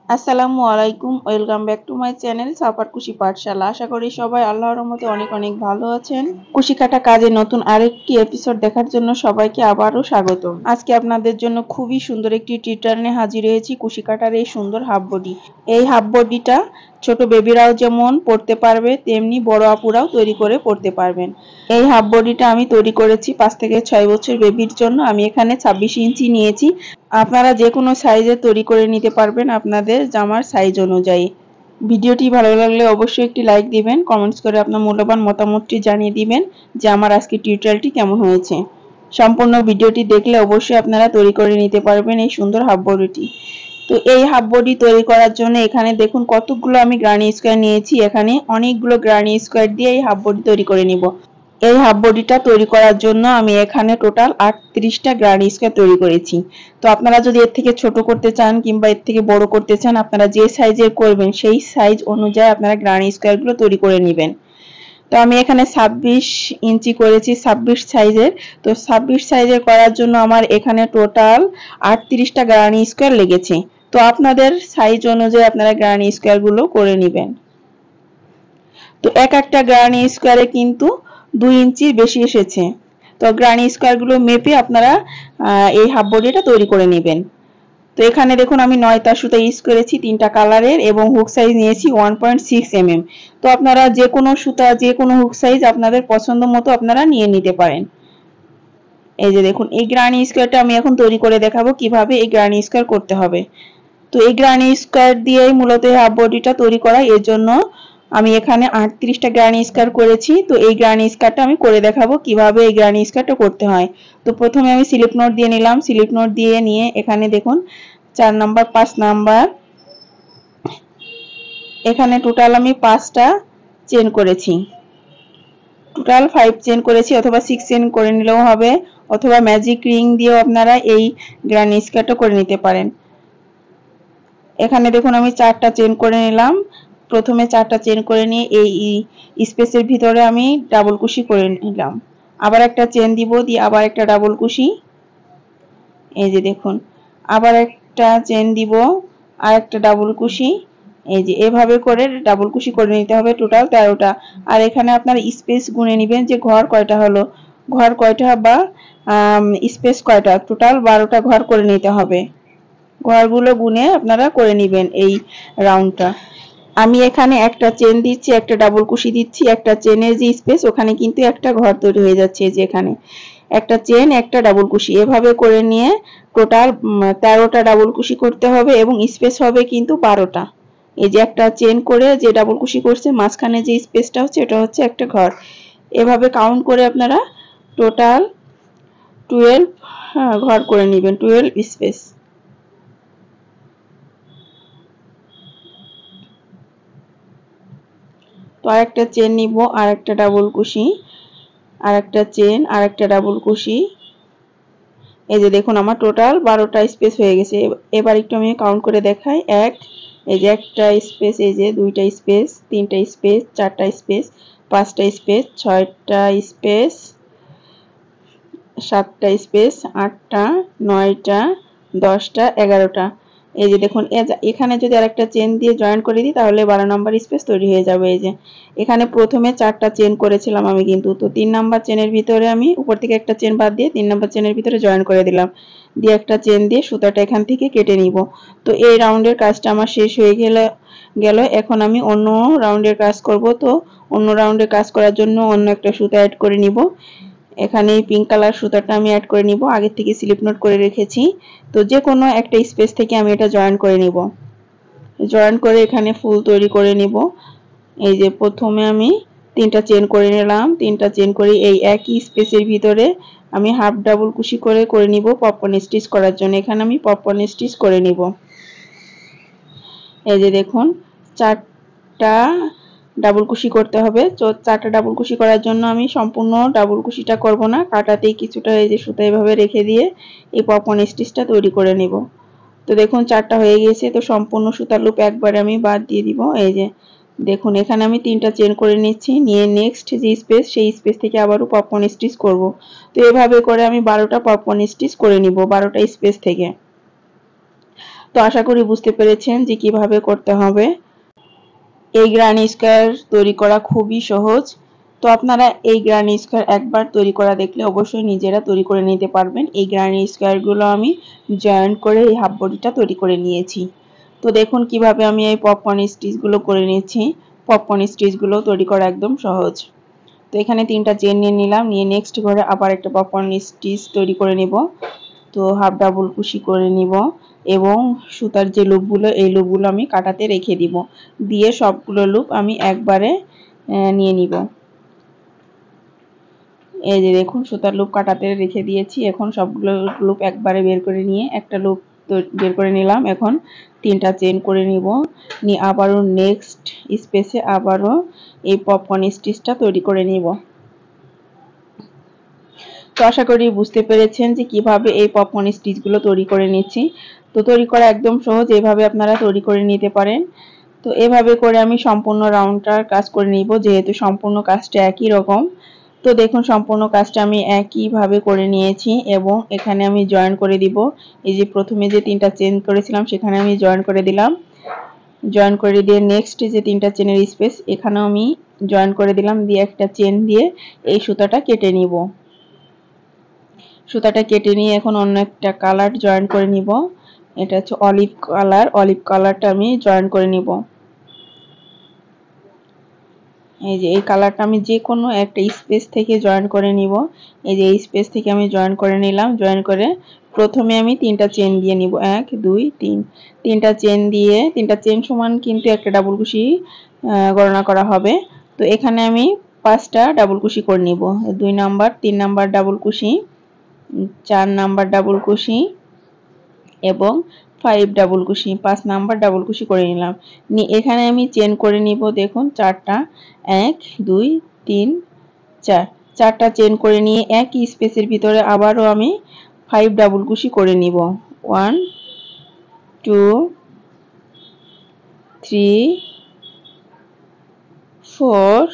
আসসালামু আলাইকুম, welcome back to my channel suffer খুশি পাঠশালা। আশা করি সবাই আল্লাহর রহমতে অনেক অনেক ভালো আছেন। কুশি কাটা কাজে নতুন আরেকটি এপিসোড দেখার জন্য সবাইকে আবারও স্বাগত। আজকে আপনাদের জন্য খুবই সুন্দর একটি টিউটোরিয়াল নিয়ে হাজির হয়েছি। কুশি কাটার এই সুন্দর হাফ বডি। এই হাফ বডিটা ছোট বেবিরাও যেমন পড়তে পারবে, তেমনি বড় আপুরাও তৈরি করে পড়তে পারবেন। এই হাফ বডিটা আমি তৈরি করেছি 5 থেকে 6 বছর বেবির জন্য। আমি এখানে 26 ইঞ্চি নিয়েছি। আপনারা যে কোনো সাইজে তৈরি করে নিতে পারবেন আপনাদের জামার সাইজ অনুযায়ী। ভিডিওটি ভালো লাগলে অবশ্যই একটি লাইক দিবেন, কমেন্টস করে আপনার মূল্যবান মতামতটি জানিয়ে দিবেন যে আমার আজকে টিউটোরিয়ালটি কেমন হয়েছে। সম্পূর্ণ ভিডিওটি দেখলে অবশ্যই আপনারা তৈরি করে নিতে পারবেন এই সুন্দর হাফ বডিটি। তো এই হাফ বডি তৈরি করার জন্য এখানে দেখুন কতগুলো আমি গ্রানি স্কোয়ার নিয়েছি। এখানে অনেকগুলো গ্রানি স্কোয়ার দিয়ে এই হাফ বডি তৈরি করে নিব। এই হাফ বডিটা তৈরি করার জন্য আমি এখানে টোটাল 38টা গ্রানি স্কোয়ার তৈরি করেছি। তো আপনারা যদি এর থেকে ছোট করতে চান কিংবা এর থেকে বড় করতে চান, আপনারা যে সাইজের করবেন সেই সাইজ অনুযায়ী আপনারা গ্রানি স্কোয়ারগুলো তৈরি করে নেবেন। তো আমি এখানে 26 ইঞ্চি করেছি 26 সাইজের। তো 26 সাইজের করার জন্য আমার এখানে টোটাল 38টা গ্রানি স্কোয়ার লেগেছে। তো আপনাদের সাইজ অনুযায়ী আপনারা গ্রানি স্কোয়ারগুলো করে নেবেন। তো এক একটা গ্রানি স্কোয়ারে কিন্তু 2 ইঞ্চির বেশি এসেছে। তো গ্রানি স্কোয়ারগুলো মেপে আপনারা এই হাফ বডিটা তৈরি করে নেবেন। তো এখানে দেখুন আমি 9টা সুতা ইউজ করেছি 3টা কালারের এবং হুক সাইজ নিয়েছি 1.6 mm। তো আপনারা যে কোনো সুতা যে কোনো হুক সাইজ আপনাদের পছন্দ মতো আপনারা নিয়ে নিতে পারেন। এই যে দেখুন এই গ্রানি স্কোয়ারটা আমি এখন তৈরি করে দেখাবো কিভাবে এই গ্রানি স্কোয়ার করতে হবে। তো এই গ্রানি স্কোয়ার দিয়েই মূলত এই হাফ বডিটা তৈরি করা, এর জন্য আমি এখানে 38টা গ্রানি স্কোয়ার করেছি। তো এই গ্রানি স্কোয়ারটা আমি করে দেখাবো কিভাবে এই গ্রানি স্কোয়ারটা করতে হয়। তো প্রথমে আমি স্লিপ নোট দিয়ে নিলাম। স্লিপ নোট দিয়ে নিয়ে এখানে দেখুন 4 নাম্বার 5 নাম্বার এখানে টোটাল আমি 5টা চেন করেছি। টোটাল 5 চেন করেছি, অথবা 6 চেন করে নিলেও হবে, অথবা ম্যাজিক রিং দিয়েও আপনারা এই গ্রানি স্কোয়ারটা করে নিতে পারেন। এখানে দেখুন আমি 4টা চেন করে নিলাম। প্রথমে 4টা চেন করে নিয়ে এই স্পেসের ভিতরে আমি ডাবল কুশি করে নিলাম। আবার একটা চেন দিব, দিয়ে আবার একটা ডাবল কুশি। এই যে দেখুন আবার একটা চেন দিব আর একটা ডাবল কুশি। এই যে এভাবে করে ডাবল কুশি করে নিতে হবে টোটাল 13টা। আর এখানে আপনারা স্পেস গুনে নেবেন যে ঘর কয়টা হলো, ঘর কয়টা বা স্পেস কয়টা, টোটাল 12টা ঘর করে নিতে হবে। ঘরগুলো গুনে আপনারা করে নেবেন এই রাউন্ডটা। আমি এখানে একটা চেন দিচ্ছি, একটা ডাবল কুশি দিচ্ছি, একটা চেনের যে স্পেস ওখানে কিন্তু একটা ঘর তৈরি হয়ে যাচ্ছে। যে এখানে একটা চেন একটা ডাবল কুশি এভাবে করে নিয়ে টোটাল 13টা ডাবল কুশি করতে হবে এবং স্পেস হবে কিন্তু 12টা। এই যে একটা চেন করে যে ডাবল কুশি করছে মাঝখানে যে স্পেসটা হচ্ছে এটা হচ্ছে একটা ঘর। এভাবে কাউন্ট করে আপনারা টোটাল 12 ঘর করে নেবেন, 12 স্পেস। তো আরেকটা চেন নিব, আরেকটা ডাবল কুশি, আরেকটা চেন, আরেকটা ডাবল কুশি। এই যে দেখুন আমার টোটাল 12টা স্পেস হয়ে গেছে। এবার একটু আমি কাউন্ট করে দেখাই। এই যে একটা স্পেস, এই যে 2টা স্পেস, 3টা স্পেস, 4টা স্পেস, 5টা স্পেস, 6টা স্পেস, 7টা স্পেস, 8টা, 9টা, 10টা, 11টা। এই যে দেখুন এখানে যদি আরেকটা চেন দিয়ে জয়েন করে দিই তাহলে 12 নাম্বার স্পেস তৈরি হয়ে যাবে। এই যে এখানে প্রথমে 4টা চেন করেছিলাম আমি কিন্তু, তো 3 নাম্বার চেনের ভিতরে আমি উপর থেকে একটা চেন বাদ দিয়ে 3 নাম্বার চেনের ভিতরে জয়েন করে দিলাম, দিয়ে একটা চেন দিয়ে সুতাটা এখান থেকে কেটে নিব। তো এই রাউন্ডের কাজটা আমার শেষ হয়ে গেল। এখন আমি অন্য রাউন্ডের কাজ করব। তো অন্য রাউন্ডের কাজ করার জন্য অন্য একটা সুতা অ্যাড করে নিব। এখানে পিঙ্ক কালার সুতাটা আমি অ্যাড করে নিব, আগে থেকে স্লিপ নোট করে রেখেছি। তো যে কোনো একটা স্পেস থেকে আমি এটা জয়েন করে নিব। জয়েন করে এখানে ফুল তৈরি করে নিব। এই যে প্রথমে আমি 3টা চেন করে নিলাম, 3টা চেন করে এই একই স্পেসের ভিতরে আমি হাফ ডাবল কুশি করে নিব পপকর্ন স্টিচ করার জন্য। এখানে আমি পপকর্ন স্টিচ করে নিব। এই যে দেখুন 4টা ডাবল কুশি করতে হবে। তো 4টা ডাবল কুশি করার জন্য আমি সম্পূর্ণ ডাবল কুশিটা করব না, কাটাতেই কিছুটা এই যে সুতা এভাবে রেখে দিয়ে এই পপকর্ন স্টিচটা তৈরি করে নেব। তো দেখুন 4টা হয়ে গেছে। তো সম্পূর্ণ সুতার লুপ একবারে আমি বাদ দিয়ে দিব। এই যে দেখুন এখানে আমি 3টা চেন করে নিচ্ছি, নিয়ে নেক্সট যে স্পেস সেই স্পেস থেকে আবারও পপকর্ন স্টিচ করব। তো এভাবে করে আমি 12টা পপকর্ন স্টিচ করে নিব 12টা স্পেস থেকে। তো আশা করি বুঝতে পেরেছেন যে কিভাবে করতে হবে। এই গ্রানি স্কয়ার তৈরি করা খুবই সহজ। তো আপনারা এই গ্রানি স্কয়ার একবার তৈরি করা দেখলে অবশ্যই নিজেরা তৈরি করে নিতে পারবেন। এই গ্রানি স্কয়ারগুলো আমি জয়েন্ট করে এই হাফ বডিটা তৈরি করে নিয়েছি। তো দেখুন কিভাবে আমি এই পপকর্ন স্টিচগুলো করে নিয়েছি। পপকর্ন স্টিচগুলো তৈরি করা একদম সহজ। তো এখানে 3টা চেন নিয়ে নিলাম, নিয়ে নেক্সট ঘরে আবার একটা পপকর্ন স্টিচ তৈরি করে নিব। তো হাফ ডাবল কুশি করে নিব এবং সুতার যে লুপগুলো এই লুপগুলো আমি কাটাতে রেখে দিব, দিয়ে সবগুলো লুপ আমি একবারে নিয়ে নিব। এই যে দেখুন সুতার লুপ কাটাতে রেখে দিয়েছি। এখন সবগুলো লুপ একবারে বের করে নিয়ে একটা লুপ বের করে নিলাম। এখন 3টা চেন করে নিব, নিয়ে আবারও নেক্সট স্পেসে আবারও এই পপকর্ন স্টিচটা তৈরি করে নিব। তো আশা করি বুঝতে পেরেছেন যে কিভাবে এই পপকর্ন স্টিচগুলো তৈরি করে নিচ্ছি। তো তৈরি করা একদম সহজ, এভাবে আপনারা তৈরি করে নিতে পারেন। তো এভাবে করে আমি সম্পূর্ণ রাউন্ডটার কাজ করে নিব, যেহেতু সম্পূর্ণ কাজটা একই রকম। তো দেখুন সম্পূর্ণ কাজটা আমি একইভাবে করে নিয়েছি এবং এখানে আমি জয়েন করে দিব। এই যে প্রথমে যে 3টা চেন করেছিলাম সেখানে আমি জয়েন করে দিলাম। জয়েন করে দিয়ে নেক্সট যে 3টা চেনের স্পেস এখানেও আমি জয়েন করে দিলাম, দিয়ে একটা চেন দিয়ে এই সুতাটা কেটে নিব। সুতাটা কেটে নিয়ে এখন অন্য একটা কালার জয়েন করে নিব। এটা হচ্ছে অলিভ কালার। অলিভ কালারটা আমি জয়েন করে নিব। এই যে এই কালারটা আমি যে কোনো একটা স্পেস থেকে জয়েন করে নিব। এই যে এই স্পেস থেকে আমি জয়েন করে নিলাম। জয়েন করে প্রথমে আমি 3টা চেন দিয়ে নিব, 1 2 3। 3টা চেন দিয়ে 3টা চেন সমান কিন্তু একটা ডাবল কুশি গণনা করা হবে। তো এখানে আমি 5টা ডাবল কুশি করে নিব। 2 নাম্বার 3 নাম্বার ডাবল কুশি, 4 নাম্বার ডাবল কুশি এবং 5 ডাবল কুশি, 5 নাম্বার ডাবল কুশি করে নিলাম। এখানে আমি চেন করে নিব দেখুন 4টা, 1 2 3 4। 4টা চেন করে নিয়ে একই স্পেসের ভিতরে আবারও আমি 5 ডাবল কুশি করে নিব। 1 2 3 4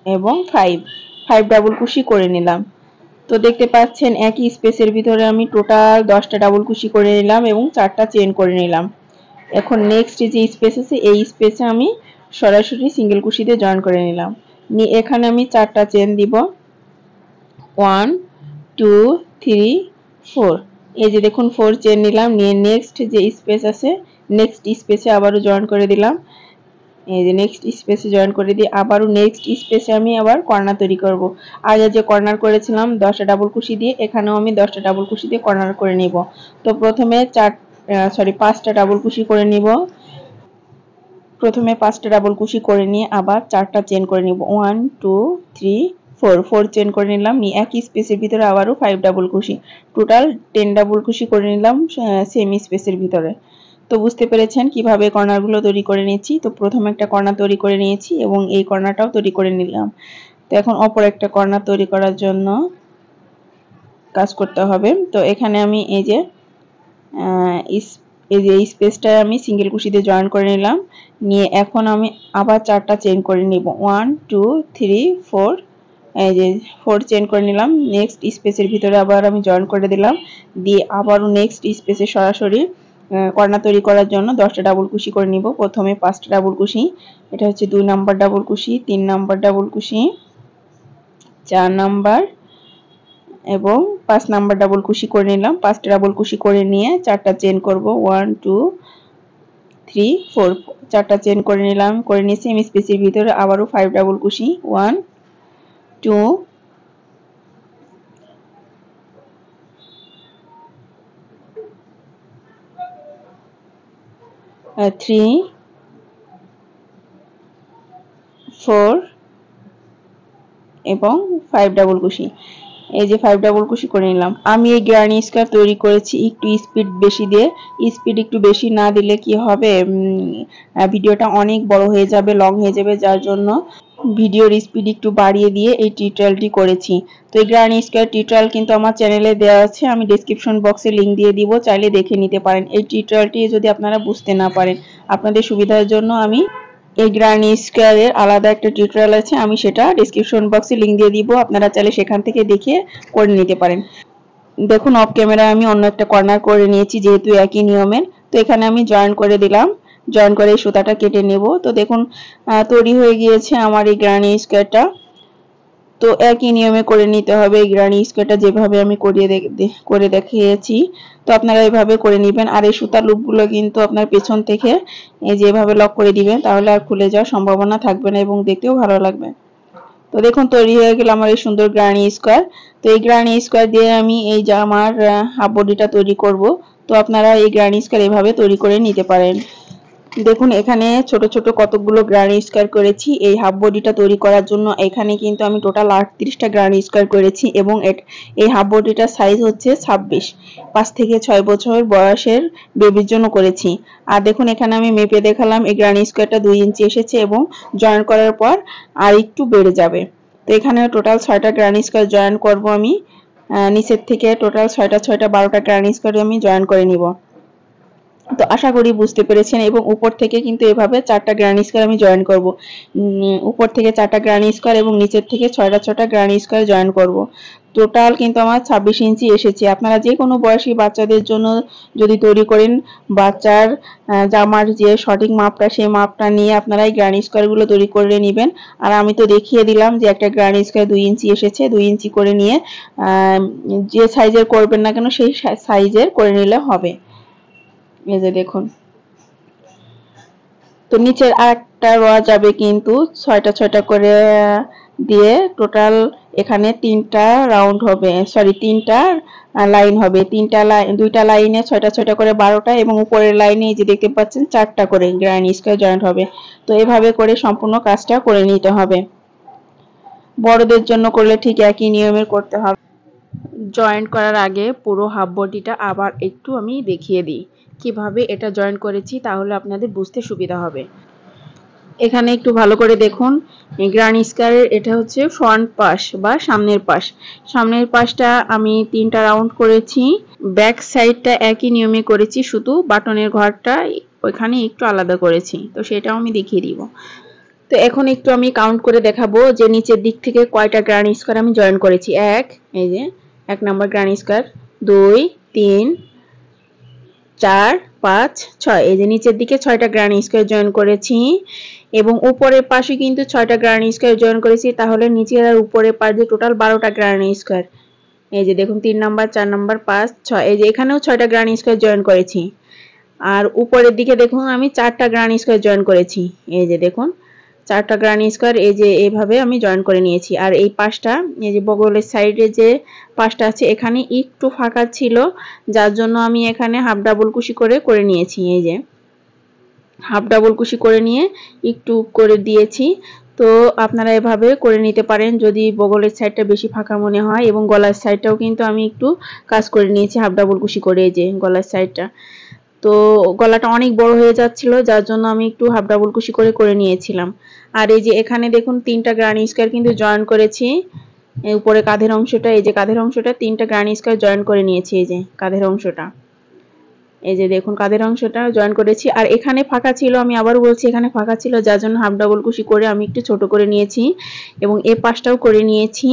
এবং 5 ডাবল কুশি করে নিলাম। তো দেখতে পাচ্ছেন একই স্পেসের ভিতরে আমি টোটাল 10টা ডাবল কুশি করে নিলাম এবং 4টা চেন করে নিলাম। এখন নেক্সট যে স্পেস আছে এই স্পেসে আমি সরাসরি সিঙ্গেল কুশি দিয়ে জয়েন করে নিলাম। নিয়ে এখানে আমি 4টা চেন দিব, 1 2 3 4। এই যে দেখুন 4 চেন নিলাম। নিয়ে নেক্সট যে স্পেস আছে নেক্সট স্পেসে আবারও জয়েন করে দিলাম। এই যে নেক্সট স্পেসে জয়েন করে দিয়ে আবারও নেক্সট স্পেসে আমি আবার কর্নার তৈরি করব। আগে যে কর্নার করেছিলাম 10টা ডাবল কুশি দিয়ে, এখানেও আমি 10টা ডাবল কুশি দিয়ে কর্নার করে নিব। তো প্রথমে 5টা ডাবল কুশি করে নিব। প্রথমে 5টা ডাবল কুশি করে নিয়ে আবার 4টা চেন করে নিব, 1 2 3 4 চেন করে নিলাম। নিয়ে একই স্পেসের ভিতরে আবারও 5 ডাবল কুশি, টোটাল 10 ডাবল কুশি করে নিলাম সেম স্পেসের ভিতরে। তো বুঝতে পেরেছেন কিভাবে কর্নারগুলো তৈরি করে নিয়েছি। তো প্রথমে একটা কর্নার তৈরি করে নিয়েছি এবং এই কর্নারটাও তৈরি করে নিলাম। তো এখন অপর একটা কর্নার তৈরি করার জন্য কাজ করতে হবে। তো এখানে আমি এই যে এই স্পেসটা আমি সিঙ্গেল কুশি দিয়ে জয়েন করে নিলাম। নিয়ে এখন আমি আবার 4টা চেন করে নিব, 1 2 3 4। এই যে 4 চেন করে নিলাম। নেক্সট স্পেসের ভিতরে আবার আমি জয়েন করে দিলাম, দিয়ে আবারও নেক্সট স্পেসে সরাসরি কর্নার তৈরি করার জন্য 10টা ডাবল কুশি করে নিব। প্রথমে 5টা ডাবল কুশি, এটা হচ্ছে 2 নাম্বার ডাবল কুশি, 3 নাম্বার ডাবল কুশি, 4 নাম্বার এবং 5 নাম্বার ডাবল কুশি করে নিলাম। 5টা ডাবল কুশি করে নিয়ে 4টা চেন করব, 1 2 3 4। 4টা চেন করে নিলাম। করে নিয়ে সেম স্পেসের ভিতরে আবারও 5 ডাবল কুশি, 1 2 3 4 এবং 5 ডাবল কুশি। এই যে 5 ডাবল কুশি করে নিলাম। আমি এই গ্রানি স্কয়ার তৈরি করেছি একটু স্পিড বেশি দিয়ে। স্পিড একটু বেশি না দিলে কি হবে, ভিডিওটা অনেক বড় হয়ে যাবে, লং হয়ে যাবে, যার জন্য ভিডিওর স্পিড একটু বাড়িয়ে দিয়ে এই টিউটোরিয়ালটি করেছি। তো এই গ্রানি স্কয়ার টিউটোরিয়াল কিন্তু আমার চ্যানেলে দেওয়া আছে, আমি ডেসক্রিপশন বক্সে লিংক দিয়ে দিব, চাইলে দেখে নিতে পারেন। এই টিউটোরিয়ালটি যদি আপনারা বুঝতে না পারেন, আপনাদের সুবিধার জন্য আমি এই গ্রানি স্কয়ারের আলাদা একটা টিউটোরিয়াল আছে, আমি সেটা ডেসক্রিপশন বক্সে লিংক দিয়ে দিব, আপনারা চাইলে সেখান থেকে দেখে করে নিতে পারেন। দেখুন অফ ক্যামেরা আমি অন্য একটা কর্নার করে নিয়েছি যেহেতু একই নিয়মের। তো এখানে আমি জয়েন করে দিলাম, জয়েন করে এই সুতাটা কেটে নেব। তো দেখুন তৈরি হয়ে গিয়েছে আমার এই গ্রানি স্কোয়ারটা। তো একই নিয়মে করে নিতে হবে এই গ্রানি স্কোয়ারটা, যেভাবে আমি করে দেখিয়েছি। তো আপনারা এইভাবে করে নেবেন। আর এই সুতার লুপগুলো কিন্তু আপনার পেছন থেকে এই যেভাবে লক করে দিবেন, তাহলে আর খুলে যাওয়ার সম্ভাবনা থাকবে না এবং দেখতেও ভালো লাগবে। তো দেখুন তৈরি হয়ে গেল আমার এই সুন্দর গ্রানি স্কোয়ার। তো এই গ্রানি স্কোয়ার দিয়ে আমি এই জামার হাফ বডিটা তৈরি করব। তো আপনারা এই গ্রানি স্কোয়ার এভাবে তৈরি করে নিতে পারেন। দেখুন এখানে ছোট ছোট কতগুলো গ্রানি স্কোয়ার করেছি এই হাফ বডিটা তৈরি করার জন্য। এখানে কিন্তু আমি টোটাল 38টা গ্রানি স্কোয়ার করেছি এবং এই হাফ বডিটার সাইজ হচ্ছে 26, 5 থেকে 6 বছর বয়সের বেবির জন্য করেছি। আর দেখুন এখানে আমি মেপে দেখালাম এই গ্রানি স্কোয়ারটা 2 ইঞ্চি এসেছে এবং জয়েন করার পর আর একটু বেড়ে যাবে। তো এখানে টোটাল 6টা গ্রানি স্কোয়ার জয়েন করব আমি। নিচের থেকে টোটাল 6টা 12টা গ্রানি স্কোয়ার আমি জয়েন করে নিব। তো আশা করি বুঝতে পেরেছেন। এবং উপর থেকে কিন্তু এভাবে 4টা গ্রানি স্কোয়ার আমি জয়েন করব। উপর থেকে 4টা গ্রানি স্কোয়ার এবং নিচের থেকে 6টা গ্রানি স্কোয়ার জয়েন করব। টোটাল কিন্তু আমার 26 ইঞ্চি এসেছে। আপনারা যে কোনো বয়সী বাচ্চাদের জন্য যদি তৈরি করেন, বাচ্চার জামার যে সঠিক মাপটা সেই মাপটা নিয়ে আপনারা এই গ্রানি স্কোয়ারগুলো তৈরি করে নেবেন। আর আমি তো দেখিয়ে দিলাম যে একটা গ্রানি স্কোয়ার 2 ইঞ্চি এসেছে। 2 ইঞ্চি করে নিয়ে যে সাইজের করবেন না কেন সেই সাইজের করে নিলে হবে। এই যে দেখুন। তো নিচের আরেকটা রোয়া যাবে কিন্তু 6টা করে দিয়ে টোটাল এখানে 3টা রাউন্ড হবে, সরি 3টা লাইন হবে। 2টা লাইনে 6টা করে 12টা এবং উপরের লাইনে এই যে দেখতে পাচ্ছেন 4টা করে গ্রানি স্কোয়ার জয়েন্ট হবে। তো এভাবে করে সম্পূর্ণ কাজটা করে নিতে হবে। বড়দের জন্য করলে ঠিক একই নিয়মের করতে হবে। জয়েন্ট করার আগে পুরো হাফ বডিটা আবার একটু আমি দেখিয়ে দিই কিভাবে এটা জয়েন করেছি, তাহলে আপনাদের বুঝতে সুবিধা হবে। এখানে একটু ভালো করে দেখুন গ্রানি স্কোয়ারের এটা হচ্ছে ফ্রন্ট পাশ বা সামনের পাশ। সামনের পাশটা আমি 3টা রাউন্ড করেছি, ব্যাক সাইডটা একই নিয়মে করেছি, শুধু বাটনের ঘরটা ওইখানে একটু আলাদা করেছি। তো সেটাও আমি দেখিয়ে দিব। তো এখন একটু আমি কাউন্ট করে দেখাবো যে নিচের দিক থেকে কয়টা গ্রানি স্কোয়ার আমি জয়েন করেছি। এই যে 1 নাম্বার গ্রানি স্কোয়ার, 2, 3, 4, 5, 6। এই যে নিচের দিকে 6টা গ্রানি স্কোয়ার জয়েন করেছি এবং উপরের পাশে কিন্তু 6টা গ্রানি স্কোয়ার জয়েন করেছি। তাহলে নিচের আর উপরের পাশ দিয়ে টোটাল 12টা গ্রানি স্কোয়ার। এই যে দেখুন 3 নাম্বার, 4 নাম্বার, 5, 6। এই যে এখানেও 6টা গ্রানি স্কোয়ার জয়েন করেছি। আর উপরের দিকে দেখুন আমি 4টা গ্রানি স্কোয়ার জয়েন করেছি। এই যে দেখুন 4টা গ্রানি স্কোয়ার এই যে এইভাবে আমি জয়েন করে নিয়েছি। আর এই পাশটা এই যে বগলের সাইডে যে পাশটা আছে এখানে একটু ফাঁকা ছিল, যার জন্য আমি এখানে হাফ ডাবল কুশি করে নিয়েছি। এই যে হাফ ডাবল কুশি করে নিয়ে একটু করে দিয়েছি। তো আপনারা এভাবে করে নিতে পারেন যদি বগলের সাইডটা বেশি ফাঁকা মনে হয়। এবং গলার সাইডটাও কিন্তু আমি একটু কাজ করে নিয়েছি হাফ ডাবল কুশি করে। এই যে গলার সাইডটা, তো গলাটা অনেক বড় হয়ে যাচ্ছিল, যার জন্য আমি একটু হাফ ডাবল কুশি করে নিয়েছিলাম। আর এই যে এখানে দেখুন 3টা গ্রানি স্কোয়ার কিন্তু জয়েন করেছি। উপরে কাঁধের অংশটা, এই যে কাঁধের অংশটা 3টা গ্রানি স্কোয়ার জয়েন করে নিয়েছি। এই যে কাঁধের অংশটা, এই যে দেখুন কাঁধের অংশটা জয়েন করেছি। আর এখানে ফাঁকা ছিল, আমি আবার বলছি এখানে ফাঁকা ছিল, যার জন্য হাফ ডাবল কুশি করে আমি একটু ছোট করে নিয়েছি এবং এই পাশটাও করে নিয়েছি।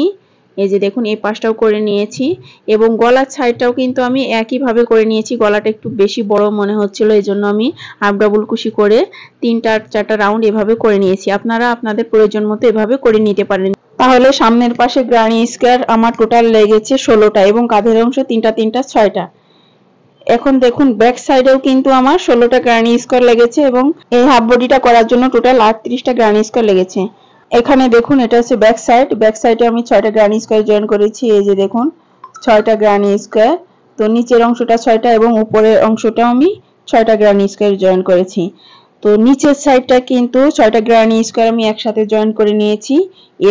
এই যে দেখুন এই পাশটাও করে নিয়েছি এবং গলার সাইডটাও কিন্তু আমি একইভাবে করে নিয়েছি। গলাটা একটু বেশি বড় মনে হচ্ছিল, এই জন্য আমি হাফ ডাবল কুশি করে 3টা 4টা রাউন্ড এভাবে করে নিয়েছি। আপনারা আপনাদের প্রয়োজন মতো এভাবে করে নিতে পারেন। তাহলে সামনের পাশে গ্রানি স্কোয়ার আমার টোটাল লেগেছে 16টা এবং কাঁধের অংশ 3টা 6টা। এখন দেখুন ব্যাক সাইডেও কিন্তু আমার 16টা গ্রানি স্কোয়ার লেগেছে এবং এই হাফ বডিটা করার জন্য টোটাল 38টা গ্রানি স্কোয়ার লেগেছে। এখানে দেখুন এটা হচ্ছে ব্যাক সাইডে আমি 6টা গ্রানি স্কোয়ার জয়েন করেছি। এই যে দেখুন 6টা গ্রানি স্কোয়ার। তো নিচের অংশটা 6টা এবং উপরের অংশটাও আমি 6টা গ্রানি স্কোয়ার জয়েন করেছি। তো নিচের সাইডটা কিন্তু 6টা গ্রানি স্কোয়ার আমি একসাথে জয়েন করে নিয়েছি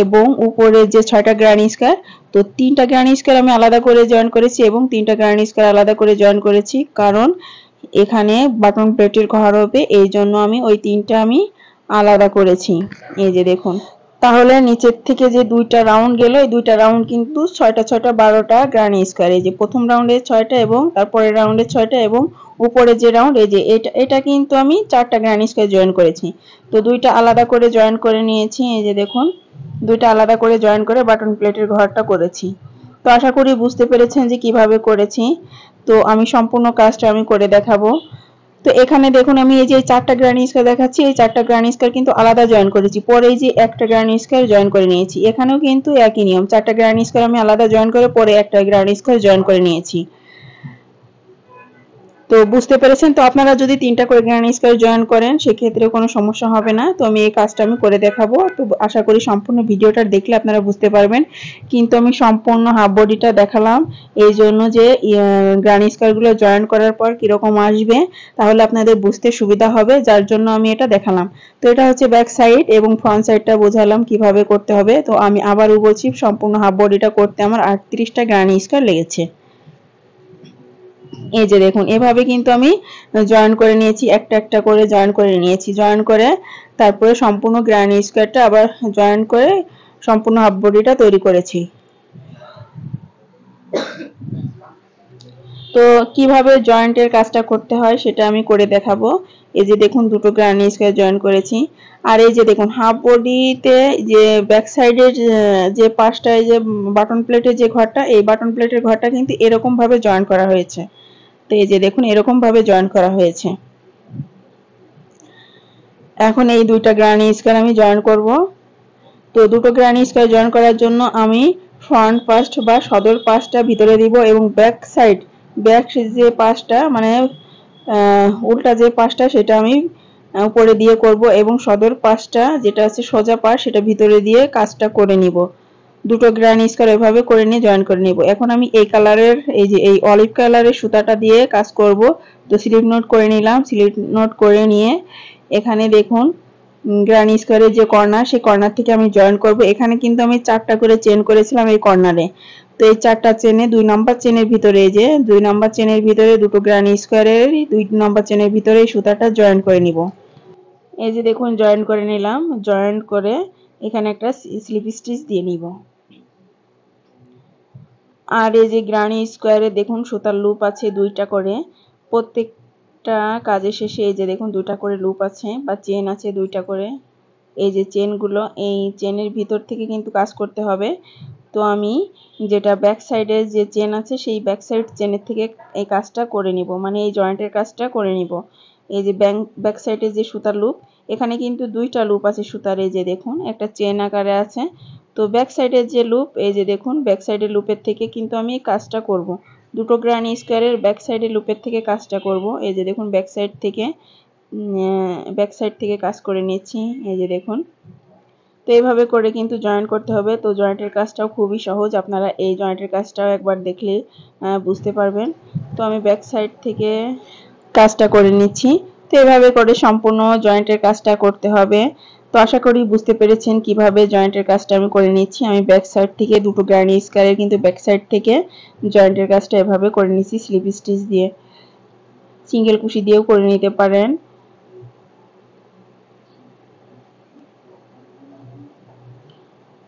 এবং উপরে যে 6টা গ্রানি স্কোয়ার, তো 3টা গ্রানি স্কোয়ার আমি আলাদা করে জয়েন করেছি এবং 3টা গ্রানি স্কোয়ার আলাদা করে জয়েন করেছি, কারণ এখানে বাটন প্লেটের ঘর হবে, এই জন্য আমি ওই 3টা আমি আলাদা করেছি। এই যে দেখুন, তাহলে নিচের থেকে যে 2টা রাউন্ড গেল, এই 2টা রাউন্ড কিন্তু 6টা 12টা গ্রানি স্কোয়ার। এই যে প্রথম রাউন্ডে 6টা এবং তারপরের রাউন্ডে 6টা এবং উপরে যে রাউন্ড এই যে এটা কিন্তু আমি 4টা গ্রানি স্কোয়ার জয়েন করেছি। তো 2টা আলাদা করে জয়েন করে নিয়েছি। এই যে দেখুন 2টা আলাদা করে জয়েন করে বাটন প্লেটের ঘরটা করেছি। তো তো আশা করি বুঝতে পেরেছেন যে কিভাবে করেছি। তো আমি সম্পূর্ণ কাজটা আমি করে দেখাবো। তো এখানে দেখুন আমি এই যে 4টা গ্রানি স্কয়ার দেখাচ্ছি, এই 4টা গ্রানি স্কয়ার কিন্তু আলাদা জয়েন করেছি, পরে এই যে একটা গ্রানি স্কয়ার জয়েন করে নিয়েছি। এখানেও কিন্তু একই নিয়ম, 4টা গ্রানি স্কয়ার আমি আলাদা জয়েন করে পরে একটা গ্রানি স্কয়ার জয়েন করে নিয়েছি। তো বুঝতে পেরেছেন। তো আপনারা যদি 3টা করে গ্রানি স্কয়ার জয়েন করেন সেক্ষেত্রে কোনো সমস্যা হবে না। তো আমি এই কাজটা আমি করে দেখাবো। তো আশা করি সম্পূর্ণ ভিডিওটা দেখলে আপনারা বুঝতে পারবেন। কিন্তু আমি সম্পূর্ণ হাফ বডিটা দেখালাম এই জন্য যে গ্রানি স্কয়ারগুলো জয়েন করার পর কিরকম আসবে তাহলে আপনাদের বুঝতে সুবিধা হবে, যার জন্য আমি এটা দেখালাম। তো এটা হচ্ছে ব্যাক সাইড এবং ফ্রন্ট সাইডটা বোঝালাম কিভাবে করতে হবে। তো আমি আবারও বলছি, সম্পূর্ণ হাফ বডিটা করতে আমার 38টা গ্রানি স্কয়ার লেগেছে। এই যে দেখুন এভাবে কিন্তু আমি জয়েন করে নিয়েছি, একটা একটা করে জয়েন করে নিয়েছি। জয়েন করে তারপরে সম্পূর্ণ গ্রানি স্কয়ারটা আবার জয়েন করে সম্পূর্ণ হাফ বডিটা তৈরি করেছি। তো কিভাবে জয়েন্টের কাজটা করতে হয় সেটা আমি করে দেখাবো। এই যে দেখুন দুটো গ্রানি স্কয়ার জয়েন করেছি। আর এই যে দেখুন হাফ বডিতে যে ব্যাক সাইডের যে পাশটা, এই যে বাটন প্লেটের যে ঘরটা, এই বাটন প্লেটের ঘরটা কিন্তু এরকম ভাবে জয়েন করা হয়েছে। তো এই যে দেখুন এরকম ভাবে জয়েন করা হয়েছে। এখন এই দুইটা গ্রানি স্কয়ার আমি জয়েন করব। তো দুটো গ্রানি স্কয়ার জয়েন করার জন্য আমি ফ্রন্ট পার্ট বা সদর পাশটা ভিতরে দিব এবং ব্যাক সাইড, ব্যাক যে পাশটা মানে উল্টা যে পাশটা সেটা আমি উপরে দিয়ে করব এবং সদর পাশটা যেটা আছে সোজা পাশ সেটা ভিতরে দিয়ে কাজটা করে নিব। দুটো গ্রানি স্কয়ার এভাবে করে নিয়ে জয়েন করে নিব। এখন আমি এই কালারের, এই যে এই অলিভ কালারের সুতাটা দিয়ে কাজ করব। তো স্লিপ নোট করে নিলাম। স্লিপ নোট করে নিয়ে এখানে দেখুন গ্রানি স্কয়ারের যে কর্নার, সেই কর্নার থেকে আমি জয়েন করব। এখানে কিন্তু আমি 4টা করে চেন করেছিলাম এই কর্নারে। তো এই 4টা চেনে 2 নাম্বার চেনের ভিতরে, এই যে 2 নাম্বার চেনের ভিতরে দুটো গ্রানি স্কয়ারের 2 নাম্বার চেনের ভিতরে এই সুতাটা জয়েন করে নিব। এই যে দেখুন জয়েন করে নিলাম। জয়েন করে এখানে একটা স্লিপ স্টিচ দিয়ে নিব। আর এই যে গ্রানি স্কয়ারে দেখুন সুতার লুপ আছে 2টা করে। প্রত্যেকটা কাজের শেষে এই যে দেখুন 2টা করে লুপ আছে বা চেন আছে 2টা করে। এই যে চেনগুলো, এই চেনের ভিতর থেকে কিন্তু কাজ করতে হবে। তো আমি যেটা ব্যাক সাইডের যে চেন আছে সেই ব্যাক সাইড চেনের থেকে এই কাজটা করে নিব, মানে এই জয়েন্টের কাজটা করে নিব। এই যে ব্যাক সাইডের যে সুতার লুপ, এখানে কিন্তু 2টা লুপ আছে সুতার, এই যে দেখুন একটা চেন আকারে আছে। তো ব্যাক সাইডের যে লুপ, এই যে দেখুন ব্যাক সাইডের লুপের থেকে কিন্তু আমি কাজটা করব। দুটো গ্রানি স্কয়ারের ব্যাক সাইডের লুপের থেকে কাজটা করব। এই যে দেখুন ব্যাক সাইড থেকে কাজ করে নিচ্ছি। এই যে দেখুন। তো এইভাবে করে কিন্তু জয়েন করতে হবে। তো জয়েন্টের কাজটাও খুবই সহজ, আপনারা এই জয়েন্টের কাজটাও একবার দেখলে বুঝতে পারবেন। তো আমি ব্যাক সাইড থেকে কাজটা করে নিচ্ছি। তো এইভাবে করে সম্পূর্ণ জয়েন্টের কাজটা করতে হবে। তো আশা করি বুঝতে পেরেছেন কিভাবে জয়েন্টের কাজটা আমি করে নিচ্ছি। আমি ব্যাক সাইড থেকে দুটো গ্রানি স্কয়ারের কিন্তু ব্যাক সাইড থেকে জয়েন্টের কাজটা এভাবে করে নিচ্ছি স্লিপ স্টিচ দিয়ে। সিঙ্গেল কুশি দিয়েও করে নিতে পারেন।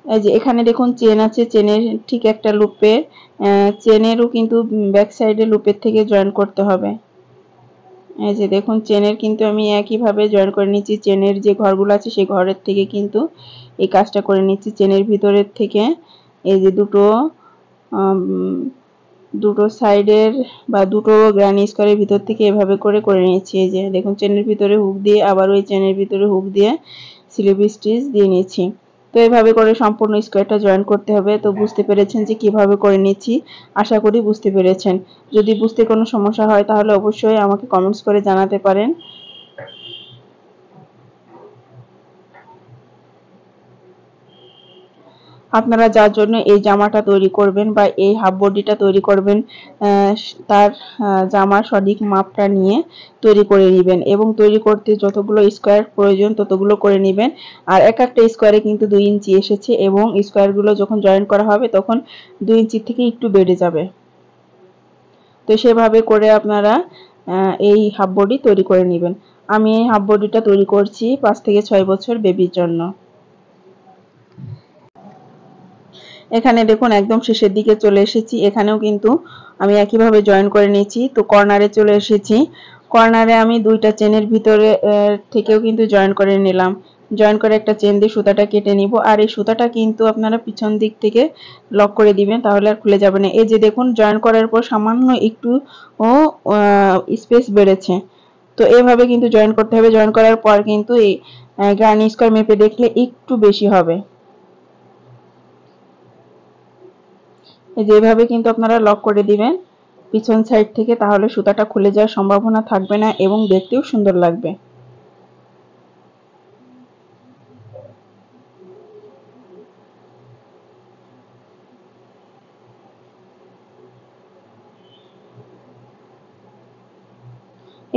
এই যে এখানে দেখুন চেন আছে, চেনের ঠিক একটা লুপে চেনেরও কিন্তু ব্যাক সাইডে লুপের থেকে জয়েন করতে হবে। এই যে দেখুন চেনের কিন্তু আমি একইভাবে জয়েন করে নিচ্ছি। চেনের যে ঘরগুলো আছে সেই ঘরের থেকে কিন্তু এই কাজটা করে নিচ্ছি। চেনের ভিতরের থেকে এই যে দুটো সাইডের বা দুটো গ্রানি স্কয়ারের ভিতর থেকে এভাবে করে নিচ্ছি। এই যে দেখুন চেনের ভিতরে হুক দিয়ে আবার ওই চেনের ভিতরে হুক দিয়ে স্লিপ স্টিচ দিয়ে নিচ্ছি। তো এইভাবে করে সম্পূর্ণ স্কয়ারটা জয়েন করতে হবে। তো বুঝতে পেরেছেন যে কিভাবে করে নিচ্ছি, আশা করি বুঝতে পেরেছেন। যদি বুঝতে কোনো সমস্যা হয় তাহলে অবশ্যই আমাকে কমেন্টস করে জানাতে পারেন। আপনারা যার জন্য এই জামাটা তৈরি করবেন বা এই হাফ বডিটা তৈরি করবেন তার জামার সঠিক মাপটা নিয়ে তৈরি করে নেবেন এবং তৈরি করতে যতগুলো স্কয়ার প্রয়োজন ততগুলো করে নেবেন। আর এক একটা স্কয়ারে কিন্তু 2 ইঞ্চি এসেছে এবং স্কয়ারগুলো যখন জয়েন করা হবে তখন 2 ইঞ্চি থেকে একটু বেড়ে যাবে। তো সেভাবে করে আপনারা এই হাফ বডি তৈরি করে নেবেন। আমি এই হাফ বডিটা তৈরি করছি 5 থেকে 6 বছর বেবির জন্য। এখানে দেখুন একদম শেষের দিকে চলে এসেছি। এখানেও কিন্তু আমি একইভাবে জয়েন করে নিয়েছি। তো কর্নারে চলে এসেছি। কর্নারে আমি 2টা চেনের ভিতরে থেকেও কিন্তু জয়েন করে নিলাম। জয়েন করে একটা চেন দিয়ে সুতাটা কেটে নিব। আর এই সুতাটা কিন্তু আপনারা পিছন দিক থেকে লক করে দিবেন, তাহলে আর খুলে যাবে না। এই যে দেখুন জয়েন করার পর সামান্য একটু স্পেস বেড়েছে। তো এভাবে কিন্তু জয়েন করতে হবে। জয়েন করার পর কিন্তু এই গ্রানি স্কয়ার মেপে দেখলে একটু বেশি হবে। এই যে এভাবে কিন্তু আপনারা লক করে দিবেন পিছন সাইড থেকে, তাহলে সুতাটা খুলে যাওয়ার সম্ভাবনা থাকবে না এবং দেখতেও সুন্দর লাগবে।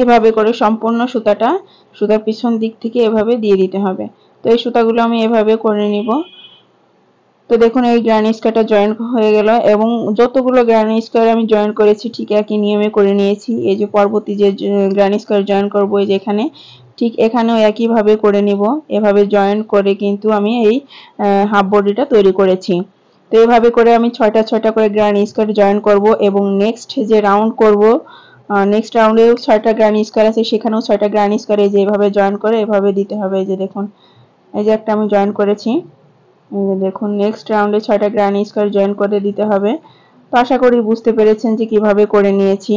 এভাবে করে সম্পূর্ণ সুতার পিছন দিক থেকে এভাবে দিয়ে দিতে হবে। তো এই সুতাগুলো আমি এভাবে করে নিব। তো দেখুন এই গ্রানি স্কয়ারটা জয়েন হয়ে গেল এবং যতগুলো গ্রানি স্কয়ার আমি জয়েন করেছি ঠিক একই নিয়মে করে নিয়েছি। এই যে পরবর্তী যে গ্রানি স্কয়ার জয়েন করব এই যে এখানে, ঠিক এখানেও একই ভাবে করে নিব। এভাবে জয়েন করে কিন্তু আমি এই হাফ বডিটা তৈরি করেছি। তো এভাবে করে আমি 6টা করে গ্রানি স্কয়ার জয়েন করব এবং নেক্সট যে রাউন্ড করব, নেক্সট রাউন্ডেও 6টা গ্রানি স্কয়ার আছে, সেখানেও 6টা গ্রানি স্কয়ার এই যে এভাবে জয়েন করে এভাবে দিতে হবে। এই যে দেখুন এই যে একটা আমি জয়েন করেছি। দেখুন নেক্সট রাউন্ডে 6টা গ্রানি স্কয়ার জয়েন করে দিতে হবে। তো আশা করি বুঝতে পেরেছেন যে কিভাবে করে নিয়েছি।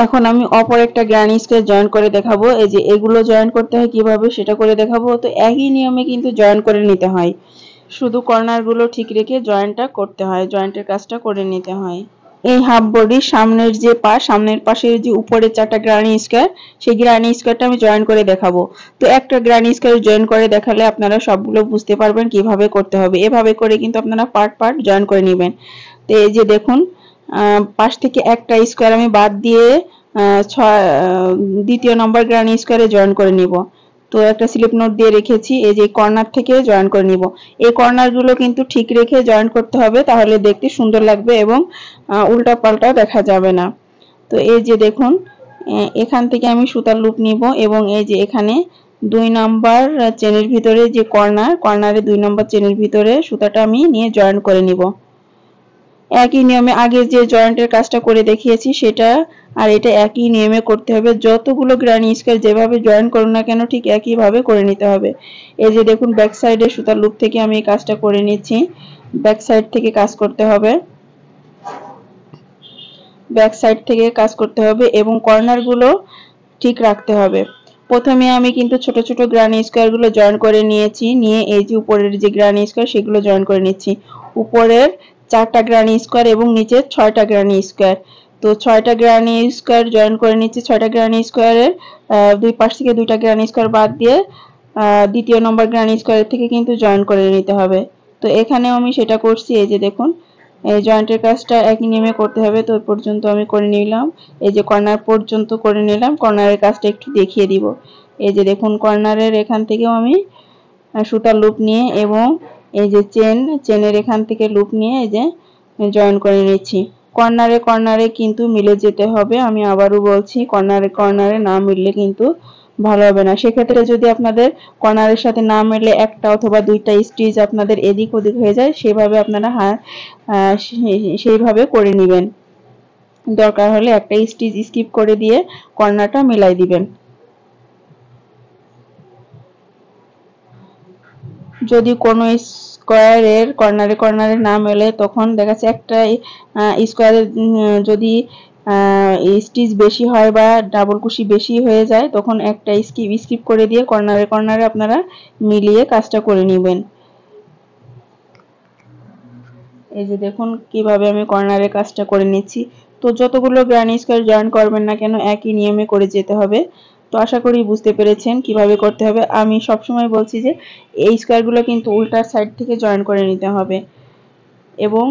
এখন আমি অপর একটা গ্রানি স্কয়ার জয়েন করে দেখাবো। এই যে এগুলো জয়েন করতে হয় কিভাবে সেটা করে দেখাবো। তো একই নিয়মে কিন্তু জয়েন করে নিতে হয়, শুধু কর্নারগুলো ঠিক রেখে জয়েন্টটা করতে হয়, জয়েন্টের কাজটা করে নিতে হয়। এই হাফ বডির সামনের যে সামনের পাশের যে উপরে 4টা গ্রানি স্কয়ার, সেই গ্রানি স্কয়ারটা আমি জয়েন করে দেখাবো। তো একটা গ্রানি স্কয়ার জয়েন করে দেখালে আপনারা সবগুলো বুঝতে পারবেন কিভাবে করতে হবে। এভাবে করে কিন্তু আপনারা পার্ট জয়েন করে নেবেন। তো এই যে দেখুন পাশ থেকে একটা স্কয়ার আমি বাদ দিয়ে দ্বিতীয় নম্বর গ্রানি স্কয়ারে জয়েন করে নিব। তো একটা স্লিপ নোট দিয়ে রেখেছি, এই যে কর্নার থেকে জয়েন করে নিব। এই কর্নারগুলো কিন্তু ঠিক রেখে জয়েন করতে হবে, তাহলে দেখতে সুন্দর লাগবে এবং উল্টা পাল্টা দেখা যাবে না। তো এই যে দেখুন এখান থেকে আমি সুতার লুপ নিব এবং এই যে এখানে 2 নাম্বার চেনের ভিতরে যে কর্নারে 2 নাম্বার চেনের ভিতরে সুতাটা আমি নিয়ে জয়েন করে নিব। একই নিয়মে আগে যে জয়েন্টের কাজটা করে দেখিয়েছি সেটা আর এটা একই নিয়মে করতে হবে। যতগুলো গ্রানি স্কয়ার যেভাবে জয়েন করুন না কেন ঠিক একই ভাবে করে নিতে হবে। এই যে দেখুন ব্যাক সাইডে সুতার লুপ থেকে আমি এই কাজটা করে নিচ্ছি। ব্যাক সাইড থেকে কাজ করতে হবে, ব্যাক সাইড থেকে কাজ করতে হবে এবং কর্নারগুলো ঠিক রাখতে হবে। প্রথমে আমি কিন্তু ছোট গ্রানি স্কয়ারগুলো জয়েন করে নিয়েছি, নিয়ে এই যে উপরের যে গ্রানি স্কয়ার সেগুলো জয়েন করে নিচ্ছি। উপরের 4টা গ্রানি স্কয়ার এবং নিচের 6টা গ্রানি স্কয়ার। তো 6টা গ্রানি স্কয়ার জয়েন করে নিচ্ছি। 6টা গ্রানি স্কয়ারের দুই পাশ থেকে 2টা গ্রানি স্কয়ার বাদ দিয়ে দ্বিতীয় নম্বর গ্রানি স্কয়ার থেকে কিন্তু জয়েন করে নিতে হবে। তো এখানেও আমি সেটা করছি। এই যে দেখুন এই জয়েন্টের কাজটা একই নিয়মে করতে হবে। তো পর্যন্ত আমি করে নিলাম, এই যে কর্নার পর্যন্ত করে নিলাম। কর্নারের কাজটা একটু দেখিয়ে দিব। এই যে দেখুন কর্নারের এখান থেকেও আমি সুতার লুপ নিয়ে এবং এই যে চেনের এখান থেকে লুপ নিয়ে এই যে জয়েন করে নিচ্ছি। কর্নারে কিন্তু মিলে যেতে হবে। আমি আবারও বলছি কর্নারে না মিললে কিন্তু ভালো হবে না। সেক্ষেত্রে যদি আপনাদের কর্নারের সাথে না মিলে একটা অথবা 2টা স্টিচ আপনাদের এদিক ওদিক হয়ে যায়, সেভাবে আপনারা সেইভাবে করে নেবেন। দরকার হলে একটা স্টিচ স্কিপ করে দিয়ে কর্নারটা মিলাই দিবেন। যদি কোনো স্কয়ারের কর্নারে না মেলে তখন দেখা যাচ্ছে একটা স্কয়ারের যদি স্টিচ বেশি হয় বা ডাবল কুশি বেশি হয়ে যায়, তখন একটা স্কিপ করে দিয়ে কর্নারে আপনারা মিলিয়ে কাজটা করে নেবেন। এই যে দেখুন কিভাবে আমি কর্নারে কাজটা করে নিচ্ছি। তো যতগুলো গ্রানি স্কয়ার জয়েন করবেন না কেন একই নিয়মে করে যেতে হবে। তো আশা করি বুঝতে পেরেছেন কিভাবে করতে হবে। আমি সবসময় বলছি যে এই স্কয়ারগুলো কিন্তু উল্টা সাইড থেকে জয়েন করে নিতে হবে এবং